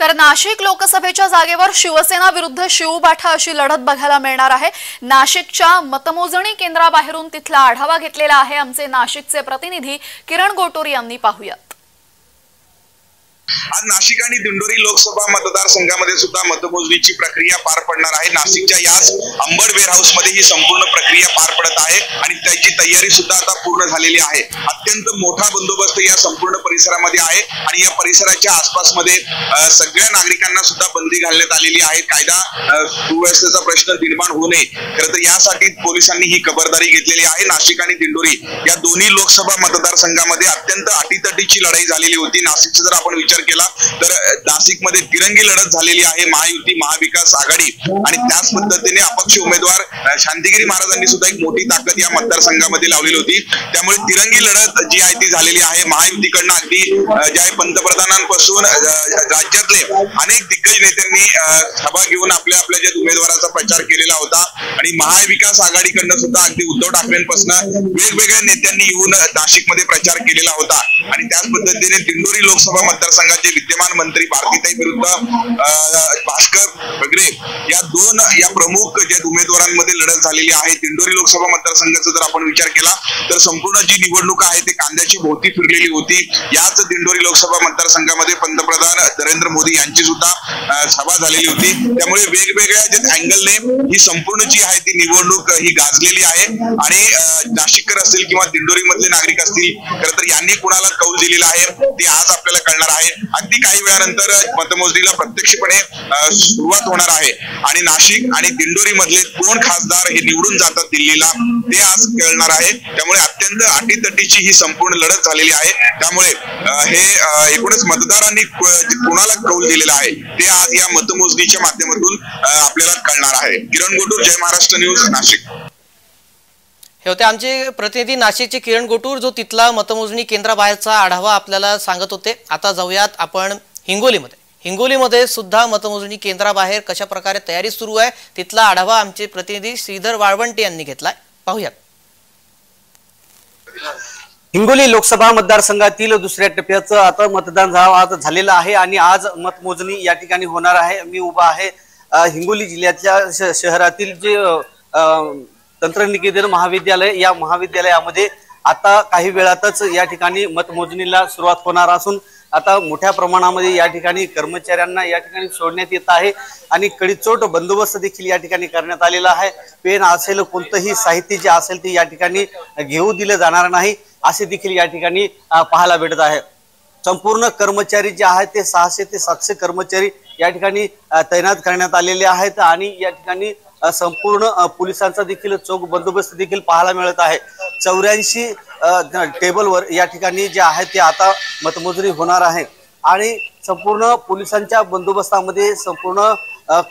तर नाशिक लोकसभेच्या जागेवर शिवसेना विरुद्ध शिवबाठा अशी लढत बघायला मिळणार आहे। नाशिकच्या मतमोजणी केंद्राबाहेरून तिथला आढावा घेतलेला आहे आमचे नाशिकचे प्रतिनिधी किरण गोटोर यांनी। पाहूयात। आज नाशिक आणि दिंडोरी लोकसभा मतदारसंघामध्ये सुद्धा मतमोजणीची प्रक्रिया पार पडणार आहे। नाशिकच्या याच अंबड वेअर हाऊस मध्ये ही संपूर्ण प्रक्रिया पार पडत आहे आणि त्याची तयारी सुद्धा आता पूर्ण झालेली आहे। अत्यंत मोठा बंदोबस्त या संपूर्ण परिसरामध्ये आहे आणि या परिसराच्या आसपासमध्ये सगळ्या नागरिकांना सुद्धा बंदी घालण्यात आलेली आहे। कायदा सुव्यवस्थेचा प्रश्न निर्माण होऊ नये खरं तर यासाठी पोलिसांनी ही खबरदारी घेतलेली आहे। नाशिक आणि दिंडोरी या दोन्ही लोकसभा मतदारसंघामध्ये अत्यंत अटीतटीची लढाई झालेली होती। नाशिकचा जर आपण विचार केला तर नाशिकमध्ये तिरंगी लढत झालेली आहे। महायुती, महाविकास आघाडी आणि त्याच पद्धतीने अपक्ष उमेदवार शांतिगिरी महाराजांनी सुद्धा एक मोठी ताकद या मतदारसंघामध्ये लावलेली होती। त्यामुळे तिरंगी लढत जी आहे ती झालेली आहे। महायुतीकडनं अगदी ज्या पंतप्रधानांपासून राज्यातले अनेक दिग्गज नेत्यांनी सभा घेऊन आपल्या ज्या उमेदवाराचा प्रचार केलेला होता आणि महाविकास आघाडीकडनं सुद्धा अगदी उद्धव ठाकरेंपासून वेगवेगळ्या नेत्यांनी येऊन नाशिकमध्ये प्रचार केलेला होता आणि त्याच पद्धतीने दिंडोरी लोकसभा मतदारसंघाचे विद्यमान मंत्री भारतीताई विरुद्ध भास्कर बगरे या प्रमुख ज्या उमेदवारांमध्ये लढत झालेली आहे। दिंडोरी लोकसभा मतदारसंघाचा जर आपण विचार केला तर संपूर्ण जी निवडणूक आहे ते कांद्याची भोवती फिरलेली होती। याच दिंडोरी लोकसभा मतदारसंघामध्ये पंतप्रधान नरेंद्र मोदी यांची सुद्धा सभा झालेली होती। त्यामुळे वेगवेगळ्या जे अँगलने ही संपूर्ण जी आहे ती निवडणूक ही गाजलेली आहे आणि नाशिककर असतील किंवा दिंडोरी मधले नागरिक असतील खरं तर यांनी कुणाला कौल दिलेला आहे ते आज आपल्याला कळणार आहे। अगदी काही वेळानंतर मतमोजणीला प्रत्यक्षपणे सुरुवात होणार आहे आणि नाशिक आणि दिंडोरी मधले कोण खासदार हे निवडून जातात दिल्लीला ते आज कळणार आहे। त्यामुळे अत्यंत अटीतटीची ही संपूर्ण लढत झालेली आहे। त्यामुळे हे एकूणच मतदारांनी कोणाला कौल दिलेला आहे ते आज या मतमोजणीच्या माध्यमातून आपल्याला कळणार आहे। किरण गोटूर, जय महाराष्ट्र न्यूज, नाशिक। हे होते आमचे प्रतिनिधी नाशिकचे किरण गोटूर जो तिथला मतमोजणी केंद्राबाहेरचा आढावा आपल्याला सांगत होते। आता जाऊयात आपण हिंगोलीमध्ये। हिंगोलीमध्ये सुद्धा मतमोजणी केंद्राबाहेर कशा प्रकारे तयारी सुरू आहे तिथला आढावा आमचे प्रतिनिधी श्रीधर वाळवंटे यांनी घेतलाय, पाहूयात। हिंगोली लोकसभा मतदारसंघातील दुसऱ्या टप्प्याचं आता मतदान आज झालेलं आहे आणि आज मतमोजणी या ठिकाणी होणार आहे। मी उभा आहे हिंगोली जिल्ह्याच्या शहरातील जे तंत्रनिकेतन महाविद्यालय, या महाविद्यालयामध्ये आता काही वेळातच या ठिकाणी मतमोजणीला सुरुवात होणार असून आता मोठ्या प्रमाणामध्ये या ठिकाणी कर्मचाऱ्यांना या ठिकाणी सोडण्यात येत आहे आणि कडेचोट बंदोबस्त देखील या ठिकाणी करण्यात आलेला आहे। पेन असेल, कोणतंही साहित्य जे असेल ते या ठिकाणी घेऊ दिलं जाणार नाही असे देखील या ठिकाणी पाहायला भेटत आहे। संपूर्ण कर्मचारी जे आहेत ते 600 ते 700 कर्मचारी या ठिकाणी तैनात करण्यात आलेले आहेत आणि या ठिकाणी संपूर्ण पोलिसांचा देखील चोख बंदोबस्त देखील पाहायला मिळत आहे। 84 टेबलवर या ठिकाणी जे आहे ते आता मतमोजणी होणार आहे आणि संपूर्ण पोलिसांच्या बंदोबस्तामध्ये संपूर्ण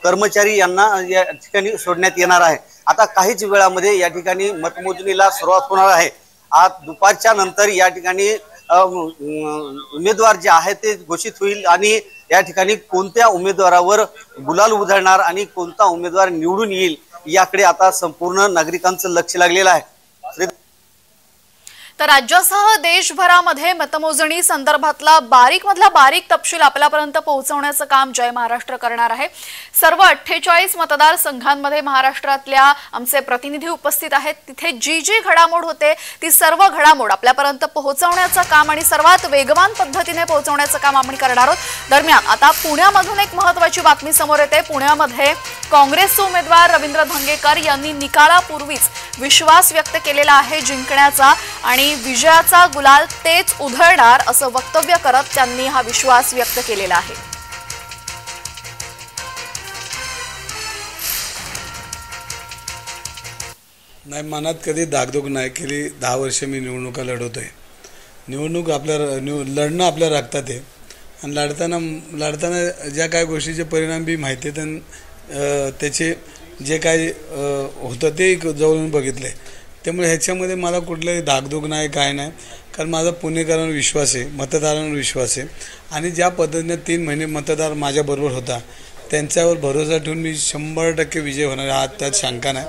कर्मचारी यांना या ठिकाणी सोडण्यात येणार आहे। आता काहीच वेळामध्ये या ठिकाणी मतमोजणीला सुरुवात होणार आहे। आज दुपारच्या नंतर या ठिकाणी उमेदवार जे आहे ते घोषित होईल आणि या ठिकाणी कोणत्या उमेदवारावर गुलाल उधळणार आणि कोणता उमेदवार निवडून येईल याकडे आता संपूर्ण नागरिकांचं लक्ष लागलेलं आहे। तर राज्यासह देशभरामध्ये मतमोजणी संदर्भातला बारीक तपशील आपल्यापर्यंत पोहोचवण्याचं काम जय महाराष्ट्र करणार आहे। सर्व 48 मतदारसंघांमध्ये महाराष्ट्रातल्या आमचे प्रतिनिधी उपस्थित आहेत। तिथे जी घडामोड होते ती सर्व घडामोड आपल्यापर्यंत पोहोचवण्याचं काम आणि सर्वात वेगवान पद्धतीने पोहोचवण्याचं काम आपण करणार आहोत। दरम्यान आता पुण्यामधून एक महत्त्वाची बातमी समोर येते। पुण्यामध्ये काँग्रेसचे उमेदवार रवींद्र धंगेकर यांनी निकालापूर्वीच विश्वास व्यक्त केलेला आहे जिंकण्याचा आणि विजयाचा गुलाल तेच उधळणार असं वक्तव्य करत त्यांनी हा विश्वास व्यक्त केलेला आहे। नाही, मनात कधी धाकधूक नाही केली। 10 वर्ष मी निवडणुका लढवतोय। निवडणूक लढणं आपल्या रक्तात आहे आणि लढताना ज्या काही गोष्टीचे परिणाम बी माहिती आहेत आणि त्याचे जे काही होतं ते जवळून बघितले, त्यामुळे ह्याच्यामध्ये मला कुठलंही धाकधूक नाही, काय नाही, कारण माझा पुणेकरांवर विश्वास आहे, मतदारांवर विश्वास आहे आणि ज्या पद्धतीने 3 महिने मतदार माझ्याबरोबर होता त्यांच्यावर भरोसा ठेवून मी 100% विजय होणार आहे, त्यात शंका नाही।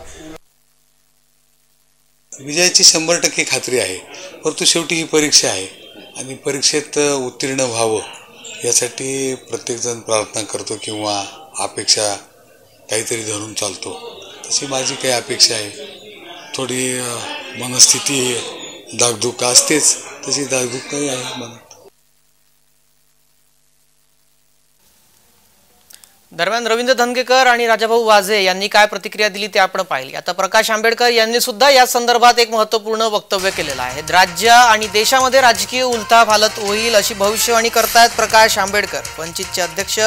विजयाची 100% खात्री आहे, परंतु शेवटी ही परीक्षा आहे आणि परीक्षेत उत्तीर्ण व्हावं यासाठी प्रत्येकजण प्रार्थना करतो किंवा अपेक्षा काहीतरी धरून चालतो। तशी माझी काही अपेक्षा आहे। थोडी मनस्थिती धाकधूक असतेच, तशी धाकधूक काही आहे मनात। दरम्यान रवींद्र धंगेकर आणि राजाभाऊ वाजे यांनी काय प्रतिक्रिया दिली ते आपण पाहिली। आता प्रकाश आंबेडकर यांनी सुद्धा या संदर्भात एक महत्त्वपूर्ण वक्तव्य केलेलं आहे। राज्य आणि देशामध्ये राजकीय उलथापालथ होईल अशी भविष्यवाणी करतायत प्रकाश आंबेडकर। वंचितचे अध्यक्ष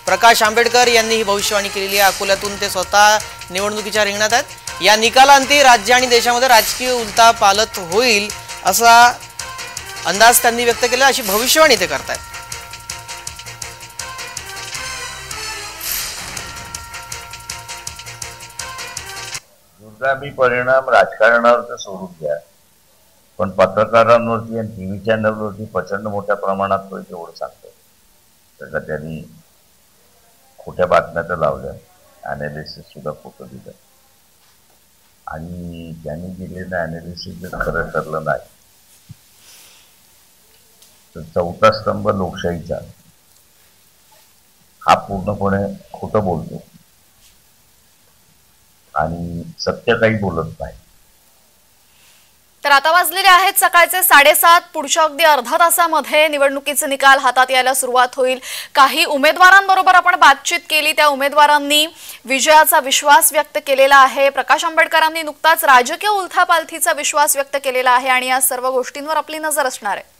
प्रकाश आंबेडकर यांनी ही भविष्यवाणी केलेली आहे। अकोल्यातून ते स्वतः निवडणुकीच्या रिंगणात आहेत। या निकालांती राज्य आणि देशामध्ये राजकीय उलथापालथ होईल असा अंदाज त्यांनी व्यक्त केला, अशी भविष्यवाणी ते करतायत। दुर्गामी परिणाम राजकारणावर तर सोडून द्या, पण पत्रकारांवरती आणि TV चॅनलवरती प्रचंड मोठ्या प्रमाणात तो एवढं सांगतो। त्याचा त्यांनी खोट्या बातम्या तर लावल्या, ॲनालिसिस सुद्धा खोटं दिलं आणि त्यांनी दिलेलं ॲनालिसिस जर खरं ठरलं नाही तर 4था स्तंभ लोकशाहीचा हा पूर्णपणे खोटं बोलतो आणि सत्य काही बोलत नाही। तर आता वाजलेले आहेत सकाळचे 7:30। पुढच्या अगदी अर्धा तासामध्ये निवडणुकीचे निकाल हातात यायला सुरुवात होईल। काही उमेदवारांबरोबर आपण बातचीत केली, त्या उमेदवारांनी विजयाचा विश्वास व्यक्त केलेला आहे। प्रकाश आंबेडकरांनी नुकताच राजकीय उलथापालथीचा विश्वास व्यक्त केलेला आहे आणि या सर्व गोष्टींवर आपली नजर असणार आहे।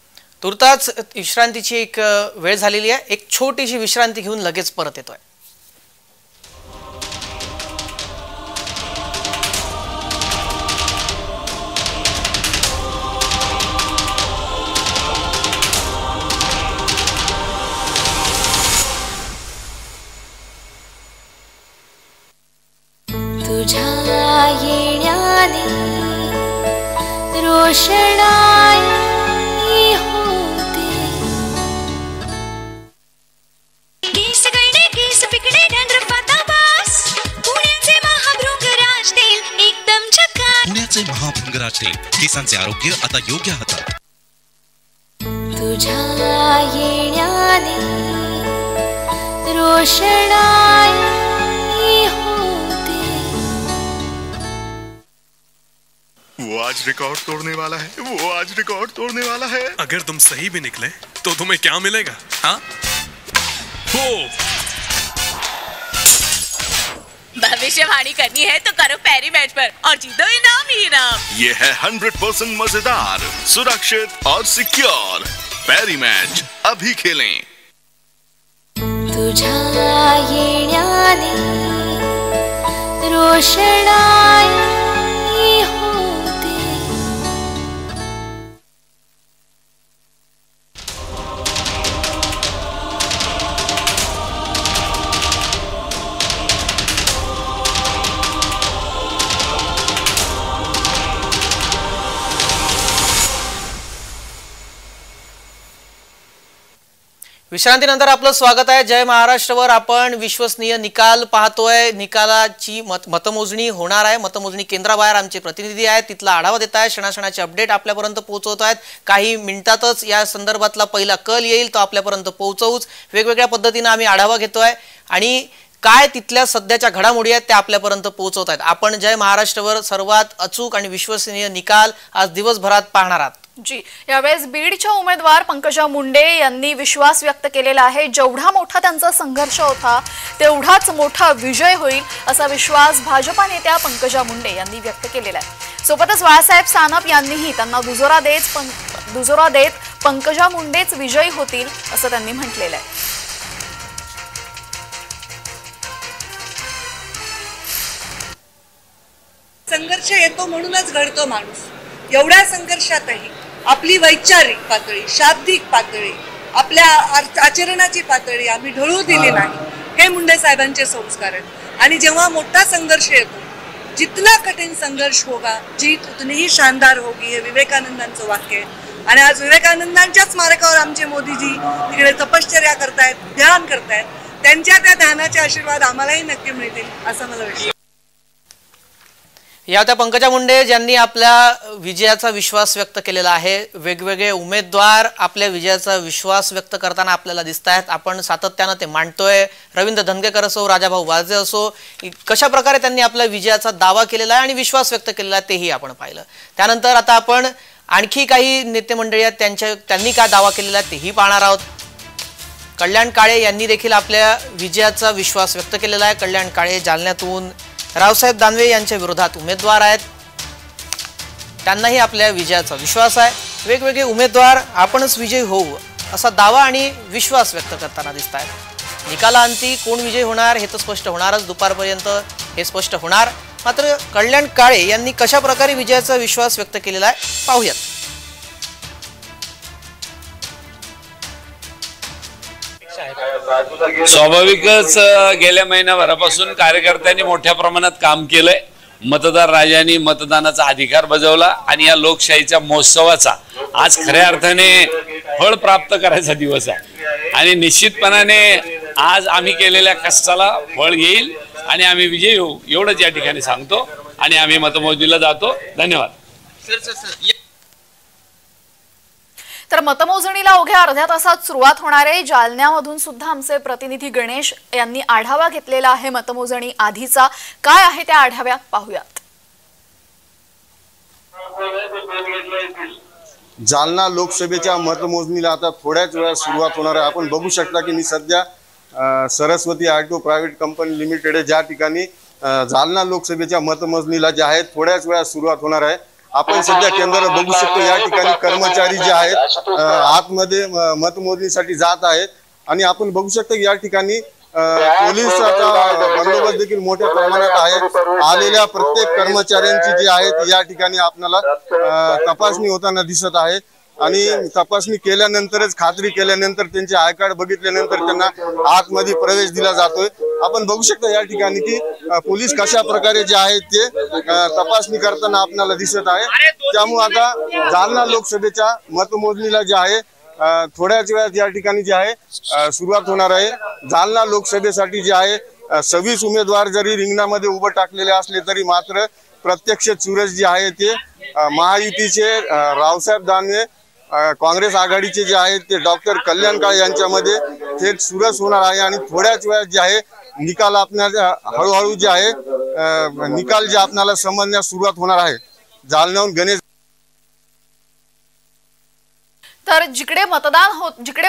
तुर्तास विश्रांतीची एक वेळ झालेली आहे। एक छोटीशी विश्रांती घेऊन लगेच परत येतोय। तुझ्या येण्याने रोषणाई होते। स्वराज टेप, केसांचे आरोग्य आता योग्य हातात. तुझ्या येण्याने रोषणाई होते. वो आज रिकॉर्ड तोड़ने वाला है, वो आज रिकॉर्ड तोड़ने वाला है. अगर तुम सही भी निकले तो तुम्हें क्या मिलेगा? हाँ, हो भविष्यवाणी करनी है तो करो पैरी मैच पर और जीतो इनाम ही इनाम. ये है 100% मजेदार, सुरक्षित और सिक्योर पैरी मैच. अभी खेलें. तुझ्या येण्याने रोषणाई होते. विश्रांतीनंतर आपलं स्वागत आहे. जय महाराष्ट्रवर आपण विश्वसनीय निकाल पाहतोय. निकालाची मतमोजणी होणार आहे. मतमोजणी केंद्राबाहेर आमचे प्रतिनिधी आहेत, तिथला आढावा देत आहेत, क्षणाक्षणाचे अपडेट आपल्यापर्यंत पोहोचवत आहेत. काही मिनिटातच या संदर्भातला पहिला कल येईल, तो आपल्यापर्यंत पोहोचवूच. वेगवेगळ्या पद्धतीने आम्ही आढावा घेतोय आणि काय तिथल्या सध्याच्या घडामोडी आहेत त्या आपल्यापर्यंत पोहोचवत आहेत. आपण जय महाराष्ट्रवर सर्वात अचूक आणि विश्वसनीय निकाल आज दिवसभरात पाहणार आहात. जी, यावेळेस बीडच्या उमेदवार पंकजा मुंडे यांनी विश्वास व्यक्त केलेला आहे. जेवढा मोठा त्यांचा संघर्ष होता तेवढाच मोठा विजय होईल असा विश्वास भाजपा नेत्या पंकजा मुंडे यांनी व्यक्त केलेला आहे. सोबतच बाळासाहेब सानप यांनीही त्यांना दुजोरा देत पंकजा मुंडेच विजयी होतील असं त्यांनी म्हटलेलं आहे. संघर्ष येतो म्हणूनच घडतो माणूस. एवढ्या संघर्षातही आपली वैचारिक पातळी, शाब्दिक पातळी, आपल्या आचरणाची पातळी आम्ही ढळू दिली नाही. हे मुंडे साहेबांचे संस्कार आहेत. आणि जेव्हा मोठा संघर्ष येतो, जितना कठीण संघर्ष होगा जीत उतनी ही शानदार होगी, हे विवेकानंदांचं वाक्य आहे. आणि आज विवेकानंदांच्या स्मारकावर आमचे मोदीजी तिकडे तपश्चर्या करतायत, ध्यान करतायत. त्यांच्या त्या ध्यानाचे आशीर्वाद आम्हालाही नक्की मिळतील असं मला वाटतं. या त्या पंकजा मुंडे ज्यांनी आपल्या विजयाचा विश्वास व्यक्त केलेला आहे. वेगवेगळे उमेदवार आपल्या विजयाचा विश्वास व्यक्त करताना आपल्याला दिसत आहेत. आपण सातत्यानं ते मांडतोय. रवींद्र धनगेकर असो, राजाभाऊ वाजे असो, कशा प्रकारे त्यांनी आपल्या विजयाचा दावा केलेला आहे आणि विश्वास व्यक्त केलेला आहे तेही आपण पाहिलं. त्यानंतर आता आपण आणखी काही नेते मंडळी आहेत, त्यांनी काय दावा केलेला आहे तेही पाहणार आहोत. कल्याण काळे यांनी देखील आपल्या विजयाचा विश्वास व्यक्त केलेला आहे. कल्याण काळे जालन्यातून रावसाहेब दानवे यांच्या विरोधात उमेदवार आहेत, त्यांनाही आपल्या विजयाचा विश्वास आहे. वेगवेगळे उमेदवार आपणच विजयी होऊ असा दावा आणि विश्वास व्यक्त करताना दिसत आहेत. निकालांती कोण विजयी होणार हे तर स्पष्ट होणारच, दुपारपर्यंत हे स्पष्ट होणार. मात्र कल्याण काळे यांनी कशा प्रकारे विजयाचा विश्वास व्यक्त केलेला आहे पाहूयात. स्वाभाविकच गेल्या महिन्याभरापासून कार्यकर्त्यांनी मोठ्या प्रमाणात काम केलंय. मतदार राजांनी मतदानाचा अधिकार बजावला आणि या लोकशाहीच्या महोत्सवाचा आज खऱ्या अर्थाने फळ प्राप्त करायचा दिवस आहे. आणि निश्चितपणाने आज आम्ही केलेल्या कष्टाला फळ येईल आणि आम्ही विजयी होऊ एवढंच या ठिकाणी सांगतो आणि आम्ही मतमोजणीला जातो. धन्यवाद. तर मतमोजणीला अवघ्या अर्ध्या तासात सुरुवात होणार आहे. जालन्यामधून सुद्धा आमचे प्रतिनिधी गणेश यांनी आढावा घेतलेला आहे मतमोजणी आधीचा. काय आहे त्या आढाव्यात पाहूयात. जालना लोकसभेच्या मतमोजणीला आता थोड्याच वेळात सुरुवात होणार आहे. आपण बघू शकता की मी सध्या Saraswati auto private company limited ज्या ठिकाणी जालना लोकसभेच्या मतमोजणीला जे आहे थोड्याच वेळात सुरुवात होणार आहे. आपण सध्या केंद्र बघू शकतो. या ठिकाणी कर्मचारी जे आहेत आतमध्ये मतमोजणीसाठी जात आहेत आणि आपण बघू शकतो या ठिकाणी पोलिसाचा बंदोबस्त देखील मोठ्या प्रमाणात आहे. आलेल्या प्रत्येक कर्मचाऱ्यांची जी आहेत या ठिकाणी आपल्याला तपासणी होताना दिसत आहे आणि तपासणी केल्यानंतरच, खात्री केल्यानंतर, त्यांचे आय कार्ड बघितल्यानंतर त्यांना आतमध्ये प्रवेश दिला जातोय. आपण बघू शकता या ठिकाणी की पोलीस कशा प्रकारे जे आहेत ते तपासणी करताना आपल्याला दिसत आहे. त्यामुळे आता जालना लोकसभेच्या मतमोजणीला जे आहे थोड्याच वेळात या ठिकाणी जे आहे सुरुवात होणार आहे. जालना लोकसभेसाठी जे आहे 26 उमेदवार जरी रिंगणामध्ये उभं टाकलेले असले तरी मात्र प्रत्यक्ष चुरस जी आहे ते महायुतीचे रावसाहेब दानवे काँग्रेस आघाडीचे जे आहेत ते डॉक्टर कल्याण काळे यांच्यामध्ये थेट चुरस होणार आहे आणि थोड्याच वेळात जे आहे निकाल आपल्याला हळूहळू जे आहे निकाल जे आपल्याला समजण्यास सुरुवात होणार आहे. जालन्याहून गणेश. तर जिकडे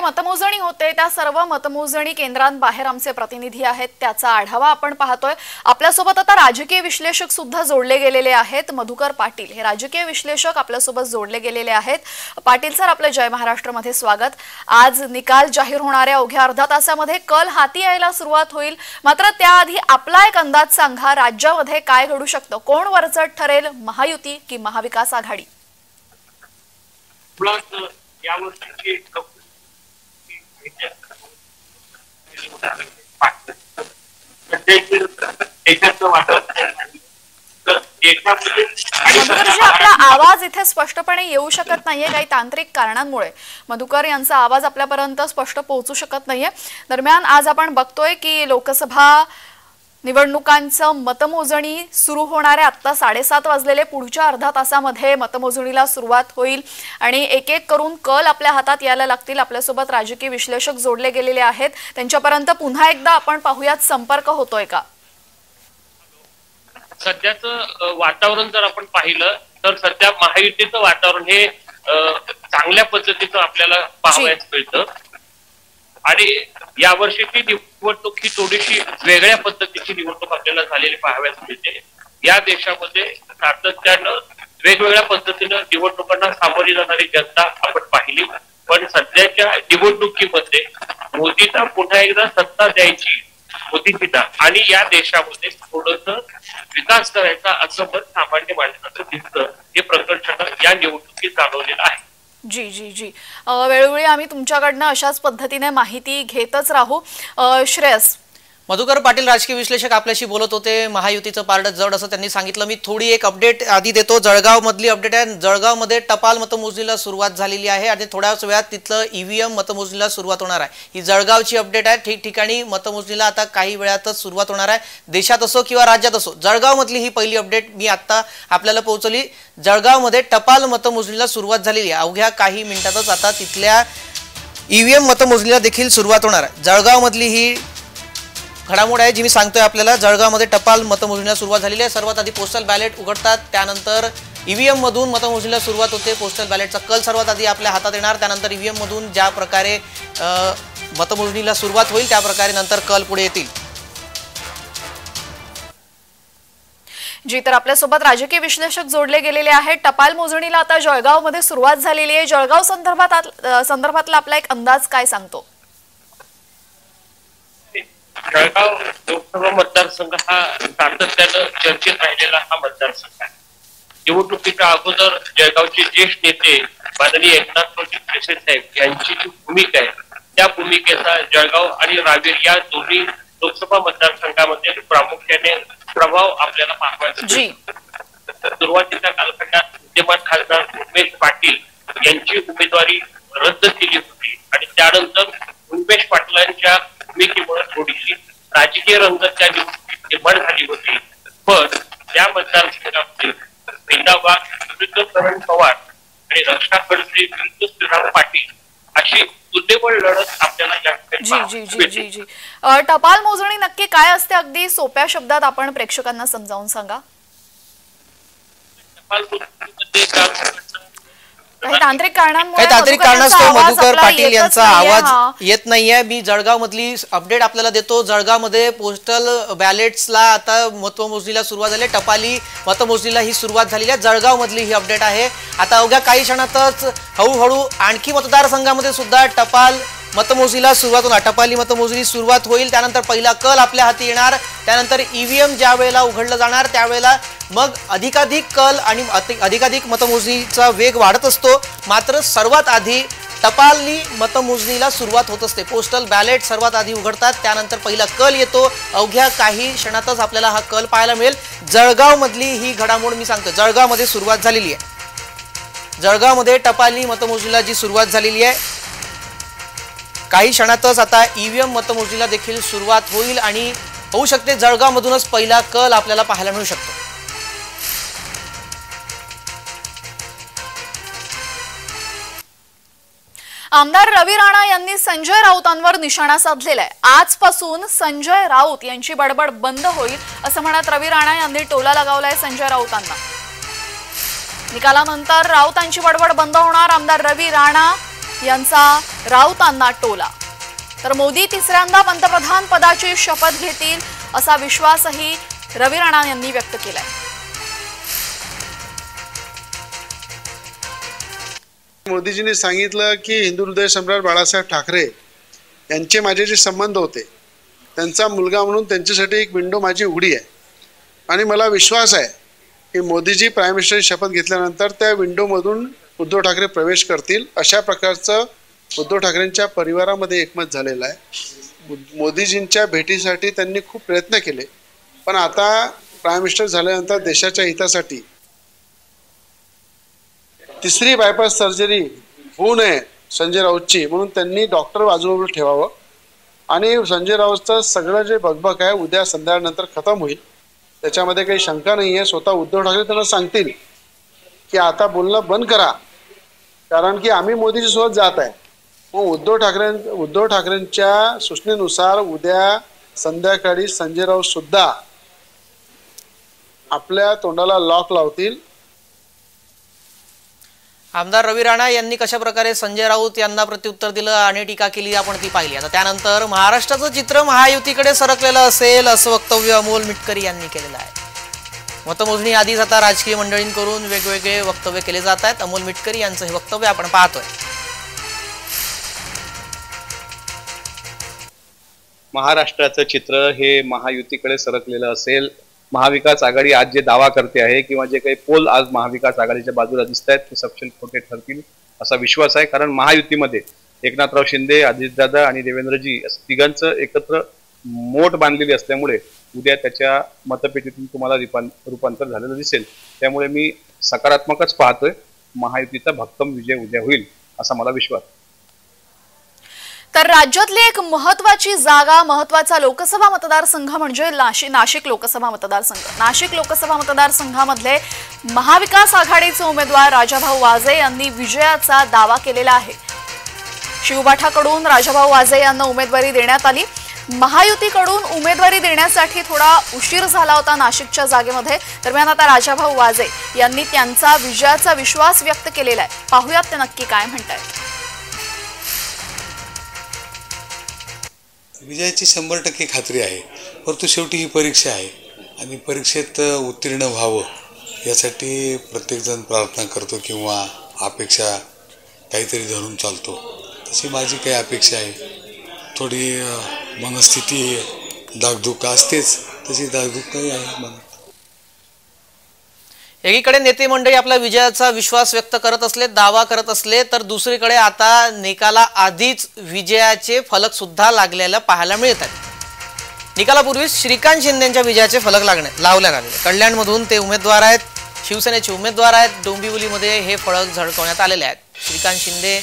मतमोजणी होते त्या सर्व मतमोजणी केंद्रांबाहेर आमचे प्रतिनिधी आहेत, त्याचा आढावा आपण पाहतोय. आपल्यासोबत आता राजकीय विश्लेषक सुद्धा जोडले गेलेले आहेत. मधुकर पाटील हे राजकीय विश्लेषक आपल्यासोबत जोडले गेलेले आहेत. पाटील सर, आपलं जय महाराष्ट्रमध्ये स्वागत. आज निकाल जाहीर होणाऱ्या अवघ्या अर्ध्या तासामध्ये कल हाती यायला सुरुवात होईल, मात्र त्याआधी आपला एक अंदाज सांगा, राज्यामध्ये काय घडू शकतं? कोण वरचढ ठरेल, महायुती की महाविकास आघाडी? यावर्षी आपला आवाज इथे स्पष्टपणे येऊ शकत नाहीये काही तांत्रिक कारणांमुळे. मधुकर यांचा आवाज आपल्यापर्यंत स्पष्ट पोहोचू शकत नाहीये. दरम्यान आज आपण बघतोय की लोकसभा निवडणुकांचं मतमोजणी सुरू होणार आहे. आता 7:30 वाजलेले. पुढच्या अर्ध्या तासामध्ये मतमोजणीला सुरुवात होईल आणि एक एक करून कल आपल्या हातात यायला लागतील. आपल्यासोबत राजकीय विश्लेषक जोडले गेलेले आहेत, त्यांच्यापर्यंत पुन्हा एकदा आपण पाहूयात संपर्क होतोय का. सध्याचं वातावरण जर आपण पाहिलं तर सध्या महायुतीचं वातावरण हे चांगल्या पद्धतीचं आपल्याला पाहावयास मिळतं आणि यावर्षीची निवडणूक ही थोडीशी वेगळ्या पद्धतीची निवडणूक आपल्याला झालेली पाहाव्यास मिळते. या देशामध्ये सातत्यानं वेगवेगळ्या पद्धतीनं निवडणुकांना सामोरी जाणारी जनता आपण पाहिली, पण सध्याच्या निवडणुकीमध्ये मोदींना पुन्हा एकदा सत्ता द्यायची मोदींना आणि या देशामध्ये थोडस विकास करायचा असं मत सामान्य माणसाचं दिसतं. हे प्रकर्षानं या निवडणुकीत जाणवलेलं आहे. जी जी जी वेळोवेळी आम्ही तुमच्याकडनं अशाच पद्धतीने माहिती घेतच राहू. श्रेयस. मधुकर पाटील राजकीय विश्लेषक आपल्याशी बोलत होते. महायुतीचं पारड जड असं त्यांनी सांगितलं. मी थोडी एक अपडेट आधी देतो. जळगाव मधली अपडेट आहे. जळगावमध्ये टपाल मतमोजणीला सुरुवात झालेली आहे आणि थोड्याच वेळात तिथलं ईव्हीएम मतमोजणीला सुरुवात होणार आहे. ही जळगावची अपडेट आहे. ठिकठिकाणी मतमोजणीला आता काही वेळातच सुरुवात होणार आहे. देशात असो किंवा राज्यात असो, जळगाव मधली ही पहिली अपडेट मी आता आपल्याला पोहोचवली. जळगावमध्ये टपाल मतमोजणीला सुरुवात झालेली आहे. अवघ्या काही मिनिटातच आता तिथल्या ईव्हीएम मतमोजणीला देखील सुरुवात होणार आहे. जळगाव मधली ही घडामोड आहे जी मी सांगतोय आपल्याला. जळगावमध्ये टपाल मतमोजणीला सुरुवात झालेली आहे. सर्वात आधी पोस्टल बॅलेट उघडतात, त्यानंतर ईव्हीएम मधून मतमोजणीला सुरुवात होते. पोस्टल बॅलेटचा कल सर्वात आधी आपल्या हातात येणार, त्यानंतर ईव्हीएम मधून ज्या प्रकारे मतमोजणीला सुरुवात होईल त्या प्रकारे नंतर कल पुढे येतील. जी, तर आपल्यासोबत राजकीय विश्लेषक जोडले गेलेले आहेत. टपाल मोजणीला आता जळगावमध्ये सुरुवात झालेली आहे. जळगाव संदर्भातला आपला एक अंदाज काय सांगतो? जळगाव लोकसभा मतदारसंघ हा सातत्यानं चर्चेत राहिलेला हा मतदारसंघ आहे. निवडणुकीच्या अगोदर जळगावचे ज्येष्ठ नेते माननीय एकनाथरावजी खडसे साहेब यांची जी भूमिका आहे त्या भूमिकेचा जळगाव आणि रावेर या दोन्ही लोकसभा मतदारसंघामध्ये प्रामुख्याने प्रभाव आपल्याला पाहायचा. सुरुवातीच्या कालखंडात विद्यमान खासदार उमेश पाटील यांची उमेदवारी रद्द केली होती आणि त्यानंतर उमेश पाटलांच्या भूमिकेमुळे थोडीशी राजकीय रंगत त्या निवडणुकीत निर्माण झाली होती. पण त्या मतदारसंघामध्ये वृंदाबाग विरुद्ध करण पवार आणि रक्षा खडसे विरुद्ध श्रीराम पाटील अशी दुर्देवळ लढत आपल्याला जी टपाल मोजणी नक्की काय असते? अगदी सोप्या शब्दात आपण प्रेक्षकांना समजावून सांगा. टपाल मोजणीमध्ये काही तांत्रिक कारणास्तव मधुकर पाटील यांचा आवाज येत नाहीये. मी जळगाव मधली अपडेट आपल्याला देतो. जळगावमध्ये पोस्टल बॅलेट्सला आता मतमोजणीला सुरुवात झाली. टपाली मतमोजणीला ही सुरुवात झालेली आहे. जळगाव मधली ही अपडेट आहे. आता अवघ्या काही क्षणातच हळूहळू आणखी मतदारसंघामध्ये सुद्धा टपाल मतमोजणीला सुरुवात होणार. टपाली मतमोजणी सुरुवात होईल, त्यानंतर पहिला कल आपल्या हाती येणार, त्यानंतर ईव्हीएम ज्या वेळेला उघडलं जाणार त्यावेळेला मग अधिकाधिक कल आणि अधिकाधिक मतमोजणीचा वेग वाढत असतो. मात्र सर्वात आधी टपाली मतमोजणीला सुरुवात होत असते. पोस्टल बॅलेट सर्वात आधी उघडतात, त्यानंतर पहिला कल येतो. अवघ्या काही क्षणातच आपल्याला हा कल पाहायला मिळेल. जळगाव मधली ही घडामोड मी सांगतो. जळगावमध्ये सुरुवात झालेली आहे. जळगावमध्ये टपाली मतमोजणीला जी सुरुवात झालेली आहे, काही क्षणातच आता ईव्हीएम मतमोजणीला देखील सुरुवात होईल आणि होऊ शकते जळगाव मधूनच पहिला कल आपल्याला पाहायला मिळू शकतो. आमदार रवी राणा यांनी संजय राऊतांवर निशाणा साधलेला आहे. आजपासून संजय राऊत यांची बडबड बंद होईल असं म्हणत रवी राणा यांनी टोला लगावलाय संजय राऊतांना. निकालानंतर राऊतांची बडबड बंद होणार, आमदार रवी राणा यांचा राऊतांना टोला. तर मोदी तिसऱ्यांदा पंतप्रधान पदाची शपथ घेतील असा विश्वासही रवी राणा यांनी व्यक्त केलाय. मोदीजींनी सांगितलं की हिंदू हृदय सम्राट बाळासाहेब ठाकरे यांचे माझे जे संबंध होते, त्यांचा मुलगा म्हणून त्यांच्यासाठी एक विंडो माझी उघडी आहे आणि मला विश्वास आहे की मोदीजी प्राईम मिनिस्टरची शपथ घेतल्यानंतर त्या विंडोमधून उद्धव ठाकरे प्रवेश करतील. अशा प्रकारचं उद्धव ठाकरेंच्या परिवारामध्ये एकमत झालेलं आहे. मोदीजींच्या भेटीसाठी त्यांनी खूप प्रयत्न केले, पण आता प्राईम मिनिस्टर झाल्यानंतर देशाच्या हितासाठी तिसरी बायपास सर्जरी होऊ नये संजय राऊतची, म्हणून त्यांनी डॉक्टर बाजूला ठेवावं आणि संजय राऊतचं सगळं जे बकबक आहे उद्या संध्याकाळनंतर खतम होईल, त्याच्यामध्ये काही शंका नाही आहे. स्वतः उद्धव ठाकरे त्यांना सांगतील की आता बोलणं बंद करा, कारण की आम्ही मोदीजी सोबत जात आहे. मग उद्धव ठाकरेंच्या सूचनेनुसार उद्या संध्याकाळी संजय राऊत सुद्धा आपल्या तोंडाला लॉक लावतील. आमदार रवी राणा यांनी कशा प्रकारे संजय राऊत यांना प्रत्युत्तर दिलं आणि टीका केली आपण ती पाहिली. आता त्यानंतर महाराष्ट्राचं चित्र महायुतीकडे सरकलेलं असेल असं वक्तव्य अमोल मिटकरी यांनी केलेलं आहे. मतमोजणी आधीच आता राजकीय मंडळींकडून वेगवेगळे वक्तव्य केले जात आहेत. अमोल मिटकरी यांचं हे वक्तव्य आपण पाहतोय. महाराष्ट्राचं चित्र हे महायुतीकडे सरकलेलं असेल. महाविकास आघाडी आज जे दावा करते आहे किंवा जे काही पोल आज महाविकास आघाडीच्या बाजूला दिसत आहेत ते सपशेल खोटे ठरतील असा विश्वास आहे. कारण महायुतीमध्ये एकनाथराव शिंदे, अजितदादा आणि देवेंद्रजी तिघांचं एकत्र मोठ बांधलेली असल्यामुळे उद्या त्याच्या मतपेटीतून तुम्हाला रूपांतर झालेलं दिसेल. त्यामुळे मी सकारात्मकच पाहतोय. महायुतीचा भक्कम विजय उद्या होईल असा मला विश्वास. तर राज्यातली एक महत्वाची जागा, महत्वाचा लोकसभा मतदारसंघ म्हणजे नाशिक लोकसभा मतदारसंघ. नाशिक लोकसभा मतदारसंघामध्ये महाविकास आघाडीचे उमेदवार राजाभाऊ वाजे यांनी विजयाचा दावा केलेला आहे. शिवबाठाकडून राजाभाऊ वाजे यांना उमेदवारी देण्यात आली. महायुतीकडून उमेदवारी देण्यासाठी थोडा उशीर झाला होता नाशिकच्या जागेमध्ये. दरम्यान आता राजाभाऊ वाजे यांनी त्यांचा विजयाचा विश्वास व्यक्त केलेला आहे. पाहूयात ते नक्की काय म्हणतायत. विजयाची 100% खात्री आहे, परंतु शेवटी ही परीक्षा आहे आणि परीक्षेत उत्तीर्ण व्हावं यासाठी प्रत्येकजण प्रार्थना करतो किंवा अपेक्षा काहीतरी धरून चालतो. तशी माझी काही अपेक्षा आहे. थोडी मनस्थिती दागदुख असतेच, तशी दागदुख काही आहे मनात. एकीकडे नेते मंडळी आपल्या विजयाचा विश्वास व्यक्त करत असले, दावा करत असले, तर दुसरीकडे आता निकाला आधीच विजयाचे फलक सुद्धा लागलेला पाहायला मिळत आहेत. निकालापूर्वी श्रीकांत शिंदेच्या विजयाचे फलक लावण्यात आले. कल्याणमधून ते उमेदवार आहेत, शिवसेनेचे उमेदवार आहेत. डोंबिवलीमध्ये हे फलक झळकवण्यात आलेले आहेत. श्रीकांत शिंदे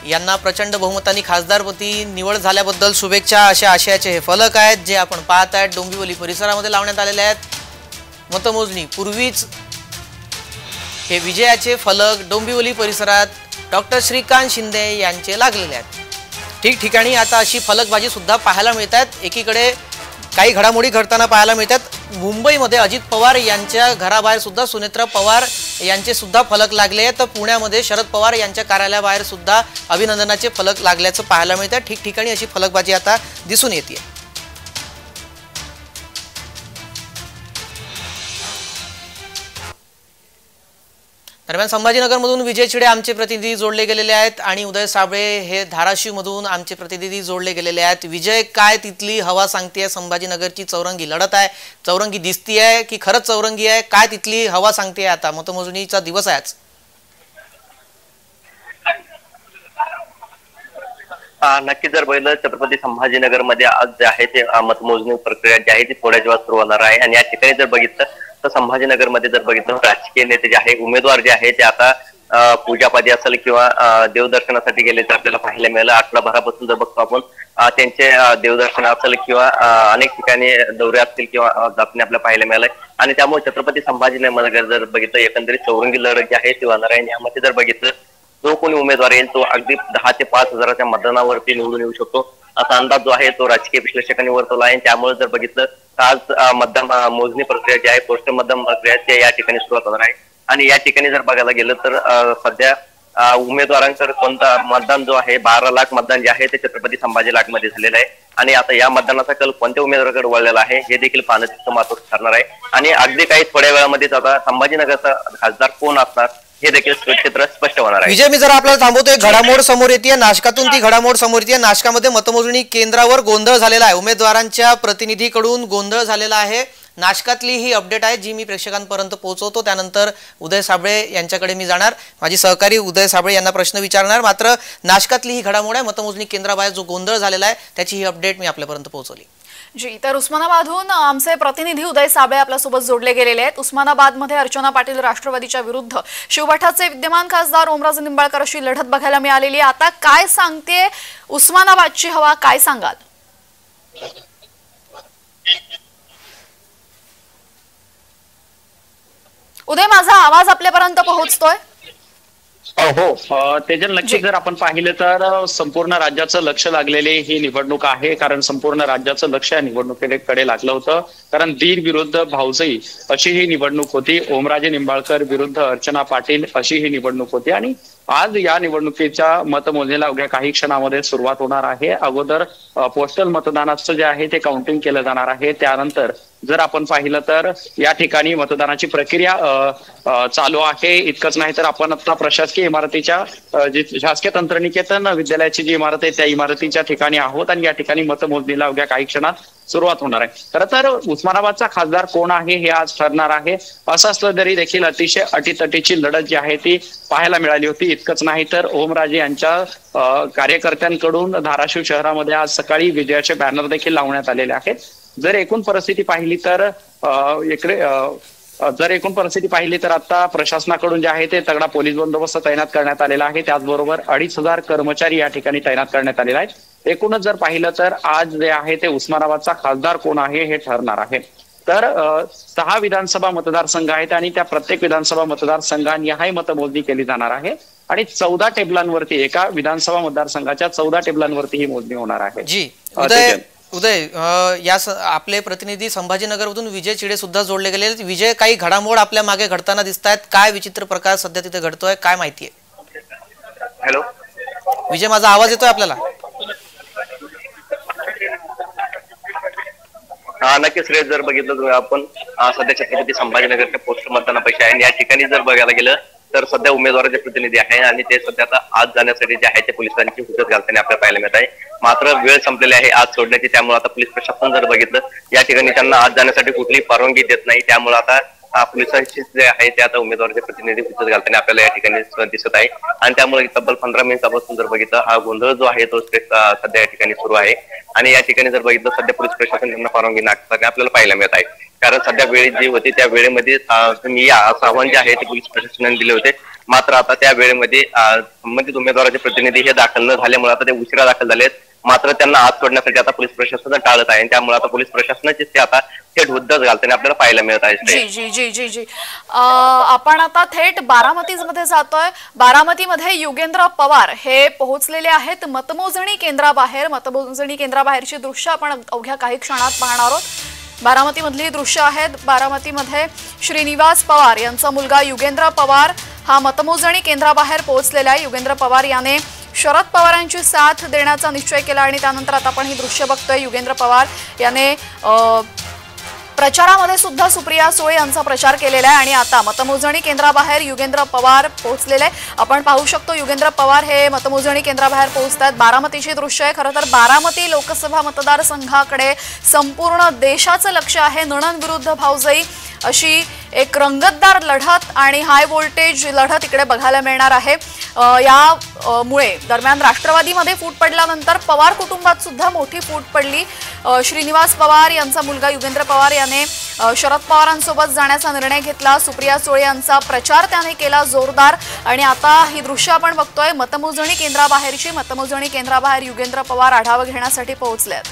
यांना प्रचंड बहुमतांनी खासदारपदी निवड झाल्याबद्दल शुभेच्छा अशा आशयाचे हे फलक आहेत जे आपण पाहत आहेत. डोंबिवली परिसरामध्ये लावण्यात आलेले आहेत. मतमोजणी पूर्वीच हे विजयाचे फलक डोंबिवली परिसरात डॉक्टर श्रीकांत शिंदे यांचे लागलेले आहेत. ठिकठिकाणी आता अशी फलकबाजी सुद्धा पाहायला मिळत आहेत. एकीकडे काही घडामोडी घडताना पाहायला मिळतात. मुंबईमध्ये अजित पवार यांच्या घराबाहेर सुद्धा सुनेत्रा पवार यांचे सुद्धा फलक लागले आहेत. तर पुण्यामध्ये शरद पवार यांच्या कार्यालयाबाहेर सुद्धा अभिनंदनाचे फलक लागल्याचं पाहायला मिळतं. ठिकठिकाणी अशी फलकबाजी आता दिसून येते. दरम्यान संभाजीनगरमधून विजय चिडे आमचे प्रतिनिधी जोडले गेलेले आहेत आणि उदय साबळे हे धाराशिवमधून आमचे प्रतिनिधी जोडले गेलेले आहेत. विजय, काय तिथली हवा सांगतेय? संभाजीनगरची चौरंगी लढत आहे, चौरंगी दिसतीये की खरंच चौरंगी आहे? काय तिथली हवा सांगतेय? आता मतमोजणीचा दिवस आहे आज. नक्की जर बघितलं छत्रपती संभाजीनगर मध्ये आज जे आहे ते मतमोजणी प्रक्रिया जी आहे ती थोड्याच वेळात सुरू होणार आहे. आणि या ठिकाणी जर बघितलं तर संभाजीनगर मध्ये जर बघितलं राजकीय नेते जे आहे, उमेदवार जे आहे ते आता पूजापादी असेल किंवा देवदर्शनासाठी गेले तर आपल्याला पाहायला मिळालं. आठवडाभरापासून जर बघतो आपण त्यांचे देवदर्शन असेल किंवा अनेक ठिकाणी दौरे असतील किंवा जाताना आपल्याला पाहायला मिळालंय. आणि त्यामुळे छत्रपती संभाजीनगर जर बघितलं एकंदरीत चौरंगी लढत जी आहे ती होणार आहे. यामध्ये जर बघितलं जो कोणी उमेदवार येईल तो अगदी 10 ते 5 हजाराच्या मतदानावरती निवडून येऊ शकतो असा अंदाज जो आहे तो राजकीय विश्लेषकांनी वर्तवला आहे. त्यामुळे जर बघितलं तर आज मतदान मोजणी प्रक्रिया जी आहे पोस्टल मतदान प्रक्रिया त्या या ठिकाणी सुरुवात होणार आहे. आणि या ठिकाणी जर बघायला गेलं तर सध्या उमेदवारांकडे कोणता मतदान जो आहे 12 लाख मतदान जे आहे ते छत्रपती संभाजी मध्ये झालेलं आहे. आणि आता या मतदानाचा कल कोणत्या उमेदवाराकडे वळलेला आहे हे देखील पाहणं तितकं महत्त्वाचं ठरणार आहे. आणि अगदी काही थोड्या वेळामध्येच आता संभाजीनगरचा खासदार कोण असणार हे देखील चित्र स्पष्ट होणार आहे. विजय, मी जर आपल्याला थांबवतोय, घडामोड समोर येते नाशकातून, ती घडामोड समोर येते. नाशकामध्ये मतमोजणी केंद्रावर गोंधळ झालेला आहे, उमेदवारांच्या प्रतिनिधीकडून गोंधळ झालेला आहे. नाशकातली ही अपडेट आहे जी मी प्रेक्षकांपर्यंत पोहोचवतो. त्यानंतर उदय साबळे यांच्याकडे मी जाणार, माझी सहकारी उदय साबळे यांना प्रश्न विचारणार. मात्र नाशकातली ही घडामोड आहे, मतमोजणी केंद्राबाहेर जो गोंधळ झालेला आहे त्याची ही अपडेट मी आपल्यापर्यंत पोहोचवली. जी, तर उस्मानाबादहून आमचे प्रतिनिधी उदय साबळे आपल्यासोबत जोडले गेलेले आहेत. उस्मानाबादमध्ये अर्चना पाटील राष्ट्रवादीच्या विरुद्ध शिवबाठाचे विद्यमान खासदार ओमराजे निंबाळकर अशी लढत बघायला मिळालेली आहे. आता काय सांगते उस्मानाबादची हवा, काय सांगाल? उदय, माझा आवाज आपल्यापर्यंत पोहोचतोय? हो तेजल, नक्की जर आपण पाहिलं तर संपूर्ण राज्याचं लक्ष लागलेले ही निवडणूक आहे. कारण संपूर्ण राज्याचं लक्ष या निवडणुकीकडे लागलं होतं. कारण दीर विरुद्ध भाऊजाई अशी ही निवडणूक होती. ओमराजे निंबाळकर विरुद्ध अर्चना पाटील अशी ही निवडणूक होती. आणि आज या निवडणुकीच्या मतमोजणीला अवघ्या काही क्षणामध्ये सुरुवात होणार आहे. अगोदर पोस्टल मतदानाचं जे आहे ते काउंटिंग केलं जाणार आहे. त्यानंतर जर आपण पाहिलं तर या ठिकाणी मतदानाची प्रक्रिया चालू आहे. इतकंच नाही तर आपण आता प्रशासकीय इमारतीच्या जी शासकीय तंत्रनिकेतन विद्यालयाची जी इमारत आहे त्या इमारतीच्या ठिकाणी आहोत आणि या ठिकाणी मतमोजणीला अवघ्या काही क्षणात सुरुवात होणार आहे. खरं तर उस्मानाबादचा खासदार कोण आहे हे आज ठरणार आहे. असं असलं तरी देखील अतिशय अटीतटीची लढत जी आहे ती पाहायला मिळाली होती. इतकंच नाही तर ओमराजे यांच्या कार्यकर्त्यांकडून धाराशिव शहरामध्ये आज सकाळी विजयाचे बॅनर देखील लावण्यात आलेले आहेत. जर एकूण परिस्थिती पाहिली तर आता प्रशासनाकडून जे आहे ते तगडा पोलीस बंदोबस्त तैनात करण्यात आलेला आहे. त्याचबरोबर 2,500 कर्मचारी या ठिकाणी तैनात करण्यात आलेले आहेत. एकूणच जर पाहिलं तर आज जे आहे ते उस्मानाबादचा खासदार कोण आहे हे ठरणार आहे. तर 6 विधानसभा मतदारसंघ आहेत आणि त्या प्रत्येक विधानसभा मतदारसंघांनी मतमोजणी केली जाणार आहे. आणि 14 टेबलांवरती, एका विधानसभा मतदारसंघाच्या 14 टेबलांवरती ही मोजणी होणार आहे. जी उदय, या आपले प्रतिनिधी संभाजीनगरमधून विजय चिडे सुद्धा जोडले गेले. विजय, काही घडामोड आपल्या मागे घडताना दिसत आहेत, काय विचित्र प्रकार सध्या तिथे घडतोय, काय माहिती आहे? हॅलो विजय, माझा आवाज येतोय आपल्याला? नक्कीच श्रेय, जर बघितलं आपण सध्या छत्रपती संभाजीनगरच्या पोस्ट मतदानापेक्षा आहे. या ठिकाणी जर बघायला गेलं तर सध्या उमेदवाराचे प्रतिनिधी आहे आणि ते सध्या आता आज जाण्यासाठी जे आहे ते पोलिसांची हुजत घालताना आपल्याला पाहायला मिळत आहे. मात्र वेळ संपलेली आहे आज सोडण्याची. त्यामुळे आता पोलीस प्रशासन जर बघितलं या ठिकाणी त्यांना आज जाण्यासाठी कुठलीही परवानगी देत नाही. त्यामुळे आता पोलिसांची जे आहे ते आता उमेदवाराचे प्रतिनिधी हुजत घालताना आपल्याला या ठिकाणी दिसत आहे. आणि त्यामुळे तब्बल 15 मिनिटापासून जर बघितलं हा गोंधळ जो आहे तो सध्या या ठिकाणी सुरू आहे. आणि या ठिकाणी जर बघितलं सध्या पोलीस प्रशासन त्यांना परवानगी नाकारताना आपल्याला पाहायला मिळत आहे. कारण सध्या वेळी जी होती त्या वेळेमध्ये तुम्ही या असं आव्हान जे आहे ते पोलीस प्रशासनाने दिले होते. मात्र आता त्या वेळेमध्ये संबंधित उमेदवाराचे प्रतिनिधी हे दाखल न झाल्यामुळे आता ते उशिरा दाखल झालेत. मात्र त्यांना आज सोडण्यासाठी आता पोलीस प्रशासन टाळत आहे. त्यामुळे आता पोलीस प्रशासनाचे ते आता थेट हुद्दत घालताना आपल्याला पाहायला मिळत आहे. जी जी जी जी जी आपण आता थेट बारामतीमध्ये जातोय. बारामतीमध्ये युगेंद्र पवार हे पोहोचलेले आहेत मतमोजणी केंद्राबाहेर. मतमोजणी केंद्राबाहेरची दृश्य आपण अवघ्या काही क्षणात पाहणार आहोत. बारामतीमधली दृश्य आहेत. बारामतीमध्ये श्रीनिवास पवार यांचा मुलगा युगेंद्र पवार हा मतमोजणी केंद्राबाहेर पोहोचलेला आहे. युगेंद्र पवार याने शरद पवारांची साथ देण्याचा निश्चय केला आणि त्यानंतर आता आपण ही दृश्य बघतोय. युगेंद्र पवार याने प्रचारामध्ये सुद्धा सुप्रिया सुळे यांचा प्रचार केलेला आहे आणि आता मतमोजणी केंद्राबाहेर युगेंद्र पवार पोहोचलेले आहे. आपण पाहू शकतो युगेंद्र पवार हे मतमोजणी केंद्राबाहेर पोहोचतात. बारामतीची दृश्य आहे. खरं तर बारामती लोकसभा मतदारसंघाकडे संपूर्ण देशाचं लक्ष आहे. नणंद विरुद्ध भाऊजाई अशी एक रंगतदार लढत आणि हाय व्होल्टेज लढत इकडे बघायला मिळणार आहे. यामुळे दरम्यान राष्ट्रवादीमध्ये फूट पडल्यानंतर पवार कुटुंबात सुद्धा मोठी फूट पडली. श्रीनिवास पवार यांचा मुलगा युगेंद्र पवार याने शरद पवारांसोबत जाण्याचा निर्णय घेतला. सुप्रिया सुळे यांचा प्रचार त्याने केला जोरदार आणि आता ही दृश्य आपण बघतोय मतमोजणी केंद्राबाहेरची. मतमोजणी केंद्राबाहेर युगेंद्र पवार आढावा घेण्यासाठी पोहोचले आहेत.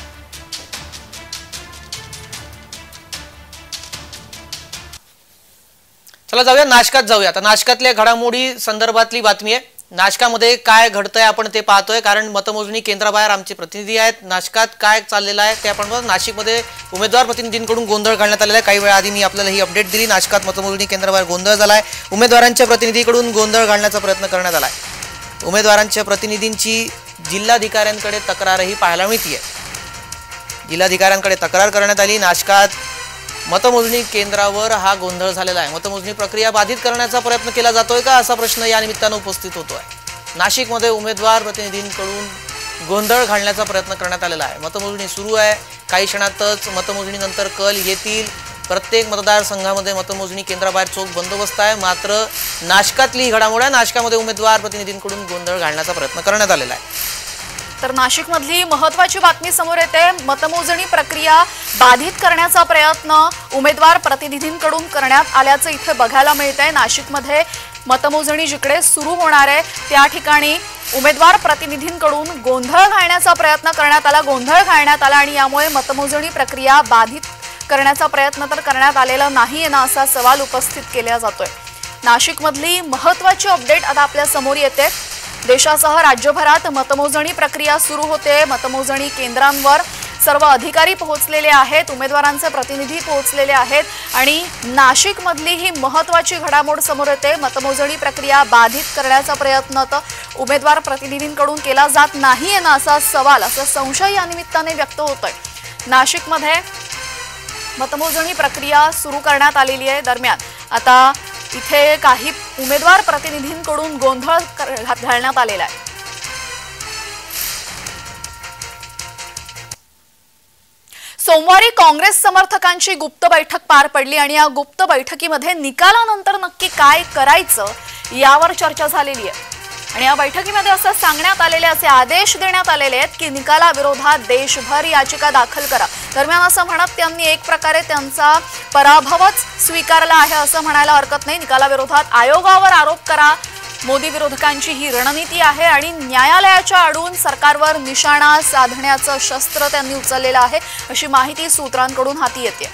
चला जाऊया नाशकात जाऊया. आता नाशकातल्या घडामोडी संदर्भातली बातमी आहे. नाशकामध्ये काय घडतंय आपण ते पाहतोय, कारण मतमोजणी केंद्राबाहेर आमचे प्रतिनिधी आहेत. नाशकात काय चाललेलं आहे ते आपण बघतो. नाशिकमध्ये उमेदवार प्रतिनिधींकडून गोंधळ घालण्यात आलेला आहे. काही वेळा आधी मी आपल्याला ही अपडेट दिली. नाशकात मतमोजणी केंद्राबाहेर गोंधळ झालाय. उमेदवारांच्या प्रतिनिधीकडून गोंधळ घालण्याचा प्रयत्न करण्यात आलाय. उमेदवारांच्या प्रतिनिधींची जिल्हाधिकाऱ्यांकडे तक्रारही पाहायला मिळते. जिल्हाधिकाऱ्यांकडे तक्रार करण्यात आली. नाशकात मतमोजणी केंद्रावर हा गोंधळ झालेला आहे. मतमोजणी प्रक्रिया बाधित करण्याचा प्रयत्न केला जातोय का असा प्रश्न या निमित्तानं उपस्थित होतोय. नाशिकमध्ये उमेदवार प्रतिनिधींकडून गोंधळ घालण्याचा प्रयत्न करण्यात आलेला आहे. मतमोजणी सुरू आहे. काही क्षणातच मतमोजणीनंतर कल येतील. प्रत्येक मतदारसंघामध्ये मतमोजणी केंद्राबाहेर चोख बंदोबस्त आहे. मात्र नाशकातली ही घडामोड आहे. नाशकामध्ये उमेदवार प्रतिनिधींकडून गोंधळ घालण्याचा प्रयत्न करण्यात आलेला आहे. तर नाशिकमधली महत्त्वाची बातमी समोर येते. मतमोजणी प्रक्रिया बाधित करण्याचा प्रयत्न उमेदवार प्रतिनिधींकडून करण्यात आल्याचं इथे बघायला मिळतंय. नाशिकमध्ये मतमोजणी जिकडे सुरू होणार आहे त्या ठिकाणी उमेदवार प्रतिनिधींकडून गोंधळ घालण्याचा प्रयत्न करण्यात आला आणि यामुळे मतमोजणी प्रक्रिया बाधित करण्याचा प्रयत्न तर करण्यात आलेला नाहीये ना असा सवाल उपस्थित केला जातोय. नाशिकमधली महत्त्वाची अपडेट आता आपल्या समोर येते. देशासह राज्यभरात मतमोजणी प्रक्रिया सुरू होते. मतमोजणी केंद्रांवर सर्व अधिकारी पोहोचलेले आहेत. उमेदवारांचे प्रतिनिधी पोहोचलेले आहेत आणि नाशिकमधली ही महत्त्वाची घडामोड समोर येते. मतमोजणी प्रक्रिया बाधित करण्याचा प्रयत्न तर उमेदवार प्रतिनिधींकडून केला जात नाहीये ना असा सवाल, असा संशय या निमित्ताने व्यक्त होतोय. नाशिकमध्ये मतमोजणी प्रक्रिया सुरू करण्यात आलेली आहे. दरम्यान आता इथे काही उमेदवार प्रतिनिधींकडून गोंधळ घालण्यात आलेला आहे. सोमवारी काँग्रेस समर्थकांची गुप्त बैठक पार पडली आणि या गुप्त बैठकीमध्ये निकालानंतर नक्की काय करायचं यावर चर्चा झालेली आहे. आणि या बैठकीमध्ये असं सांगण्यात आलेले, असे आदेश देण्यात आलेले आहेत की निकालाविरोधात देशभर याचिका दाखल करा. दरम्यान असं म्हणत त्यांनी एक प्रकारे त्यांचा पराभवच स्वीकारला आहे असं म्हणायला हरकत नाही. निकालाविरोधात आयोगावर आरोप करा, मोदी विरोधकांची ही रणनीती आहे आणि न्यायालयाच्या आडून सरकारवर निशाणा साधण्याचं शस्त्र त्यांनी उचललेलं आहे अशी माहिती सूत्रांकडून हाती येते.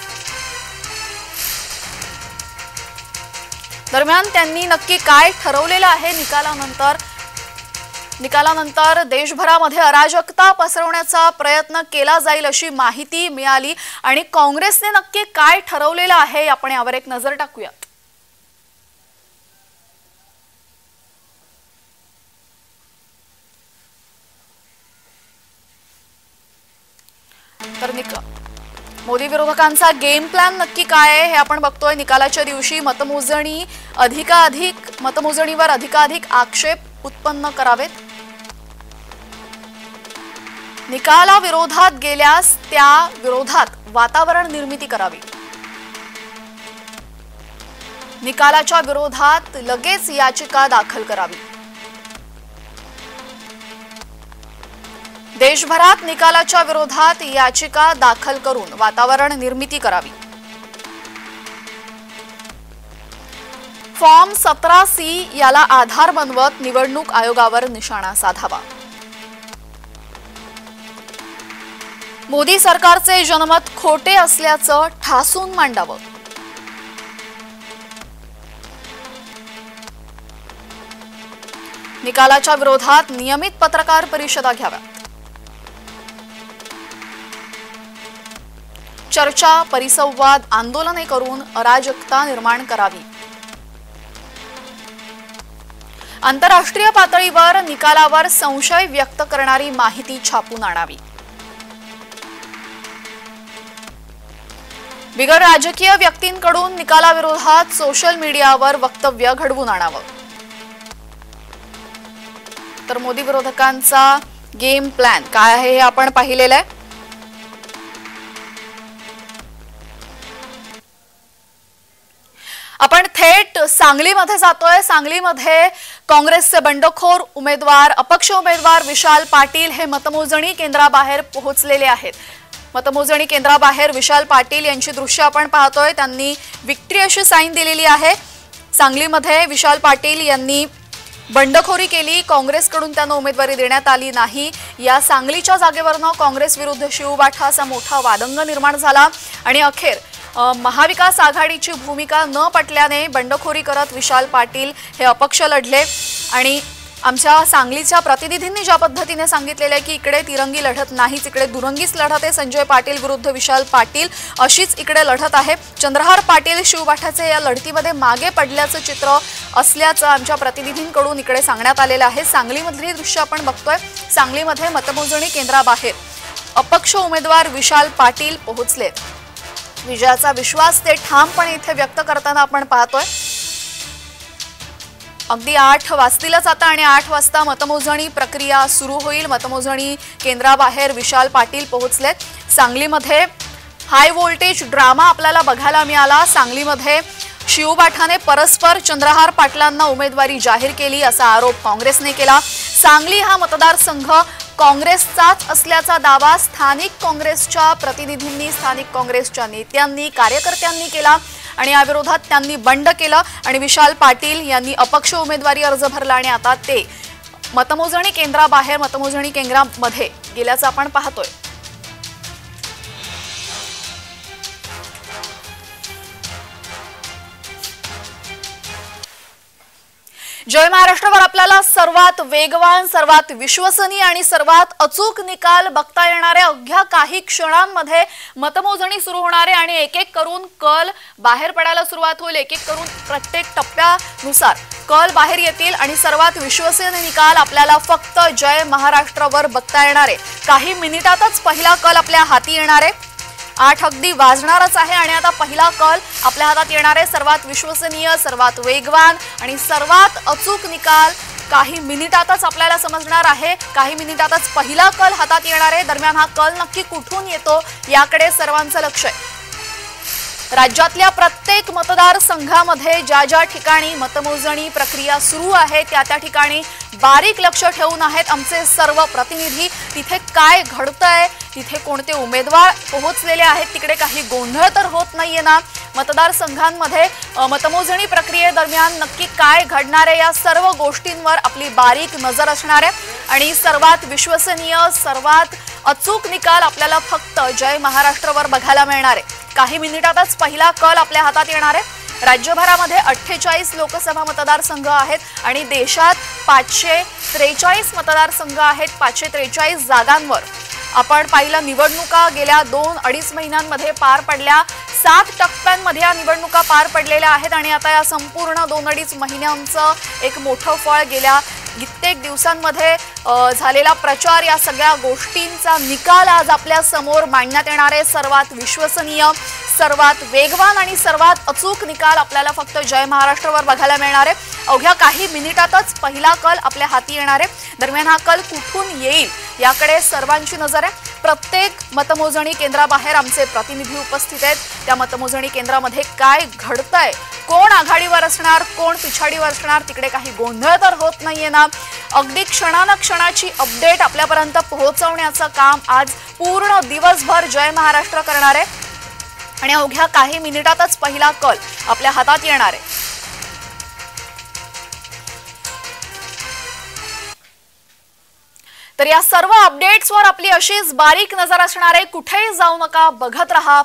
दरम्यान त्यांनी नक्की काय ठरवलेलं आहे निकालानंतर देशभरामध्ये अराजकता पसरवण्याचा प्रयत्न केला जाईल अशी माहिती मिळाली आणि काँग्रेसने नक्की काय ठरवलेलं आहे आपण यावर एक नजर टाकूया. तर मोदी विरोधकांचा गेम प्लॅन नक्की काय आहे हे आपण बघतोय. निकालाच्या दिवशी मतमोजणीवर अधिकाधिक आक्षेप उत्पन्न करावेत. निकालाविरोधात गेल्यास त्या विरोधात वातावरण निर्मिती करावी. निकालाच्या विरोधात लगेच याचिका दाखल करावी. देशभरात निकालाच्या विरोधात याचिका दाखल करून वातावरण निर्मिती करावी. फॉर्म 17C याला आधार बनवत निवडणूक आयोगावर निशाणा साधावा. मोदी सरकारचे जनमत खोटे असल्याचं ठासून मांडावं. निकालाच्या विरोधात नियमित पत्रकार परिषदा घ्याव्या. चर्चा, परिसंवाद, आंदोलने करून अराजकता निर्माण करावी. आंतरराष्ट्रीय पातळीवर निकालावर संशय व्यक्त करणारी माहिती छापून आणावी. बिगर राजकीय व्यक्तींकडून निकालाविरोधात सोशल मीडियावर वक्तव्य घडवून आणावं. तर मोदी विरोधकांचा गेम प्लॅन काय आहे हे आपण पाहिलेलं आहे. आपण थेट सांगलीमध्ये जातोय. सांगलीमध्ये काँग्रेसचे बंडखोर उमेदवार, अपक्ष उमेदवार विशाल पाटील हे मतमोजणी केंद्राबाहेर पोहोचलेले आहेत. मतमोजणी केंद्राबाहेर विशाल पाटील यांची दृश्य आपण पाहतोय. त्यांनी विक्ट्री अशी साईन दिलेली आहे. सांगलीमध्ये विशाल पाटील यांनी बंडखोरी केली. काँग्रेसकडून त्यांना उमेदवारी देण्यात आली नाही. या सांगलीच्या जागेवरनं काँग्रेस विरुद्ध शिवबाठा असा मोठा वादंग निर्माण झाला आणि अखेर महाविकास आघाडीची भूमिका न पटल्याने बंडखोरी करत विशाल पाटील हे अपक्ष लढले आणि आमच्या सांगलीच्या प्रतिनिधींनी ज्या पद्धतीने सांगितलेलं आहे की इकडे तिरंगी लढत नाहीच, इकडे दुरंगीच लढत आहे. संजय पाटील विरुद्ध विशाल पाटील अशीच इकडे लढत आहे. चंद्रहार पाटील शिवबाठाचे या लढतीमध्ये मागे पडल्याचं चित्र असल्याचं आमच्या प्रतिनिधींकडून इकडे सांगण्यात आलेलं आहे. सांगलीमधली दृश्य आपण बघतोय. सांगलीमध्ये मतमोजणी केंद्राबाहेर अपक्ष उमेदवार विशाल पाटील पोहोचले. विजयाचा विश्वास ते ठामपणे इथे व्यक्त करताना आपण पाहतोय. अगदी 8 वाजतीलच आता आणि 8 वाजता मतमोजणी प्रक्रिया सुरू होईल. मतमोजणी केंद्राबाहेर विशाल पाटील पोहोचलेत. सांगलीमध्ये हाय व्होल्टेज ड्रामा आपल्याला बघायला मिळाला. सांगलीमध्ये शिवबाठाने परस्पर चंद्रहार पाटलांना उमेदवारी जाहीर केली असा आरोप काँग्रेसने केला. सांगली हा मतदारसंघ काँग्रेसचाच असल्याचा दावा स्थानिक काँग्रेसच्या प्रतिनिधींनी, स्थानिक काँग्रेसच्या नेत्यांनी, कार्यकर्त्यांनी केला आणि या विरोधात त्यांनी बंड केलं आणि विशाल पाटील यांनी अपक्ष उमेदवारी अर्ज भरला आणि आता ते मतमोजणी केंद्राबाहेर मतमोजणी केंद्रामध्ये गेल्याचं आपण पाहतोय. जय महाराष्ट्रावर आपल्याला सर्वात वेगवान, सर्वात विश्वसनीय आणि सर्वात अचूक निकाल बघता येणारे. अवघ्या काही क्षणांमध्ये मतमोजणी सुरू होणार आहे आणि एक एक करून कल बाहेर पडायला सुरुवात होईल. एक एक करून प्रत्येक टप्प्यानुसार कल बाहेर येतील आणि सर्वात विश्वसनीय निकाल आपल्याला फक्त जय महाराष्ट्रावर बघता येणार आहे. काही मिनिटातच पहिला कल आपल्या हाती येणार आहे. 8 अगदी वाजणारच आहे आणि आता पहिला कल आपल्या हातात येणार आहे. सर्वात विश्वसनीय, सर्वात वेगवान आणि सर्वात अचूक निकाल काही मिनिटातच आपल्याला समजणार आहे. काही मिनिटातच पहिला कल हातात येणार आहे. दरम्यान हा कल नक्की कुठून येतो याकडे सर्वांचं लक्ष आहे. राज्यातल्या प्रत्येक मतदारसंघामध्ये ज्या ज्या ठिकाणी मतमोजणी प्रक्रिया सुरू आहे त्या ठिकाणी बारीक लक्ष ठेवून आहेत आमचे सर्व प्रतिनिधी. तिथे काय घडतंय, तिथे कोणते उमेदवार पोहोचलेले आहेत, तिकडे काही गोंधळ तर होत नाहीये ना. मतदारसंघांमध्ये मतमोजणी प्रक्रियेदरम्यान नक्की काय घडणार आहे या सर्व गोष्टींवर आपली बारीक नजर असणार आहे आणि सर्वात विश्वसनीय, सर्वात अचूक निकाल आपल्याला फक्त जय महाराष्ट्रावर बघायला मिळणार आहे. काही मिनिटातच पहिला कल आपल्या हातात येणार आहे. राज्यभरामध्ये 48 लोकसभा मतदारसंघ आहेत आणि देशात 543 मतदारसंघ आहेत. 543 जागांवर आपण पाहिलं निवडणुका गेल्या 2-2.5 महिन्यांमध्ये पार पडल्या. 7 टप्प्यांमध्ये या निवडणुका पार पडलेल्या आहेत आणि आता या संपूर्ण 2-2.5 महिन्यांचं एक मोठं फळ गेल्या कित्येक दिवसांमध्ये झालेला प्रचार, या सगळ्या गोष्टींचा निकाल आज आपल्या समोर मांडण्यात येणार आहे. सर्वात विश्वसनीय, सर्वात वेगवान आणि सर्वात अचूक निकाल आपल्याला फक्त जय महाराष्ट्रावर बघायला मिळणार आहे. अवघ्या काही मिनिटातच पहिला कल आपल्या हाती येणार आहे. दरम्यान हा कल कुठून येईल याकडे सर्वांची नजर आहे. प्रत्येक मतमोजणी केंद्राबाहेर आमचे प्रतिनिधी उपस्थित आहेत. त्या मतमोजणी केंद्रामध्ये काय घडतंय, कोण आघाडीवर असणार, कोण पिछाडीवर असणार, तिकडे काही गोंधळ तर होत नाहीये ना. अगदी क्षणाची अपडेट आपल्यापर्यंत पोहोचवण्याचं काम आज पूर्ण दिवसभर जय महाराष्ट्र करणार आहे आणि अवघ्या काही मिनिटातच पहिला कल आपल्या हातात येणार आहे. तर या सर्व अपडेट्सवर आपली अशीच बारीक नजर असणार आहे. कुठेही जाऊ नका, बघत रहा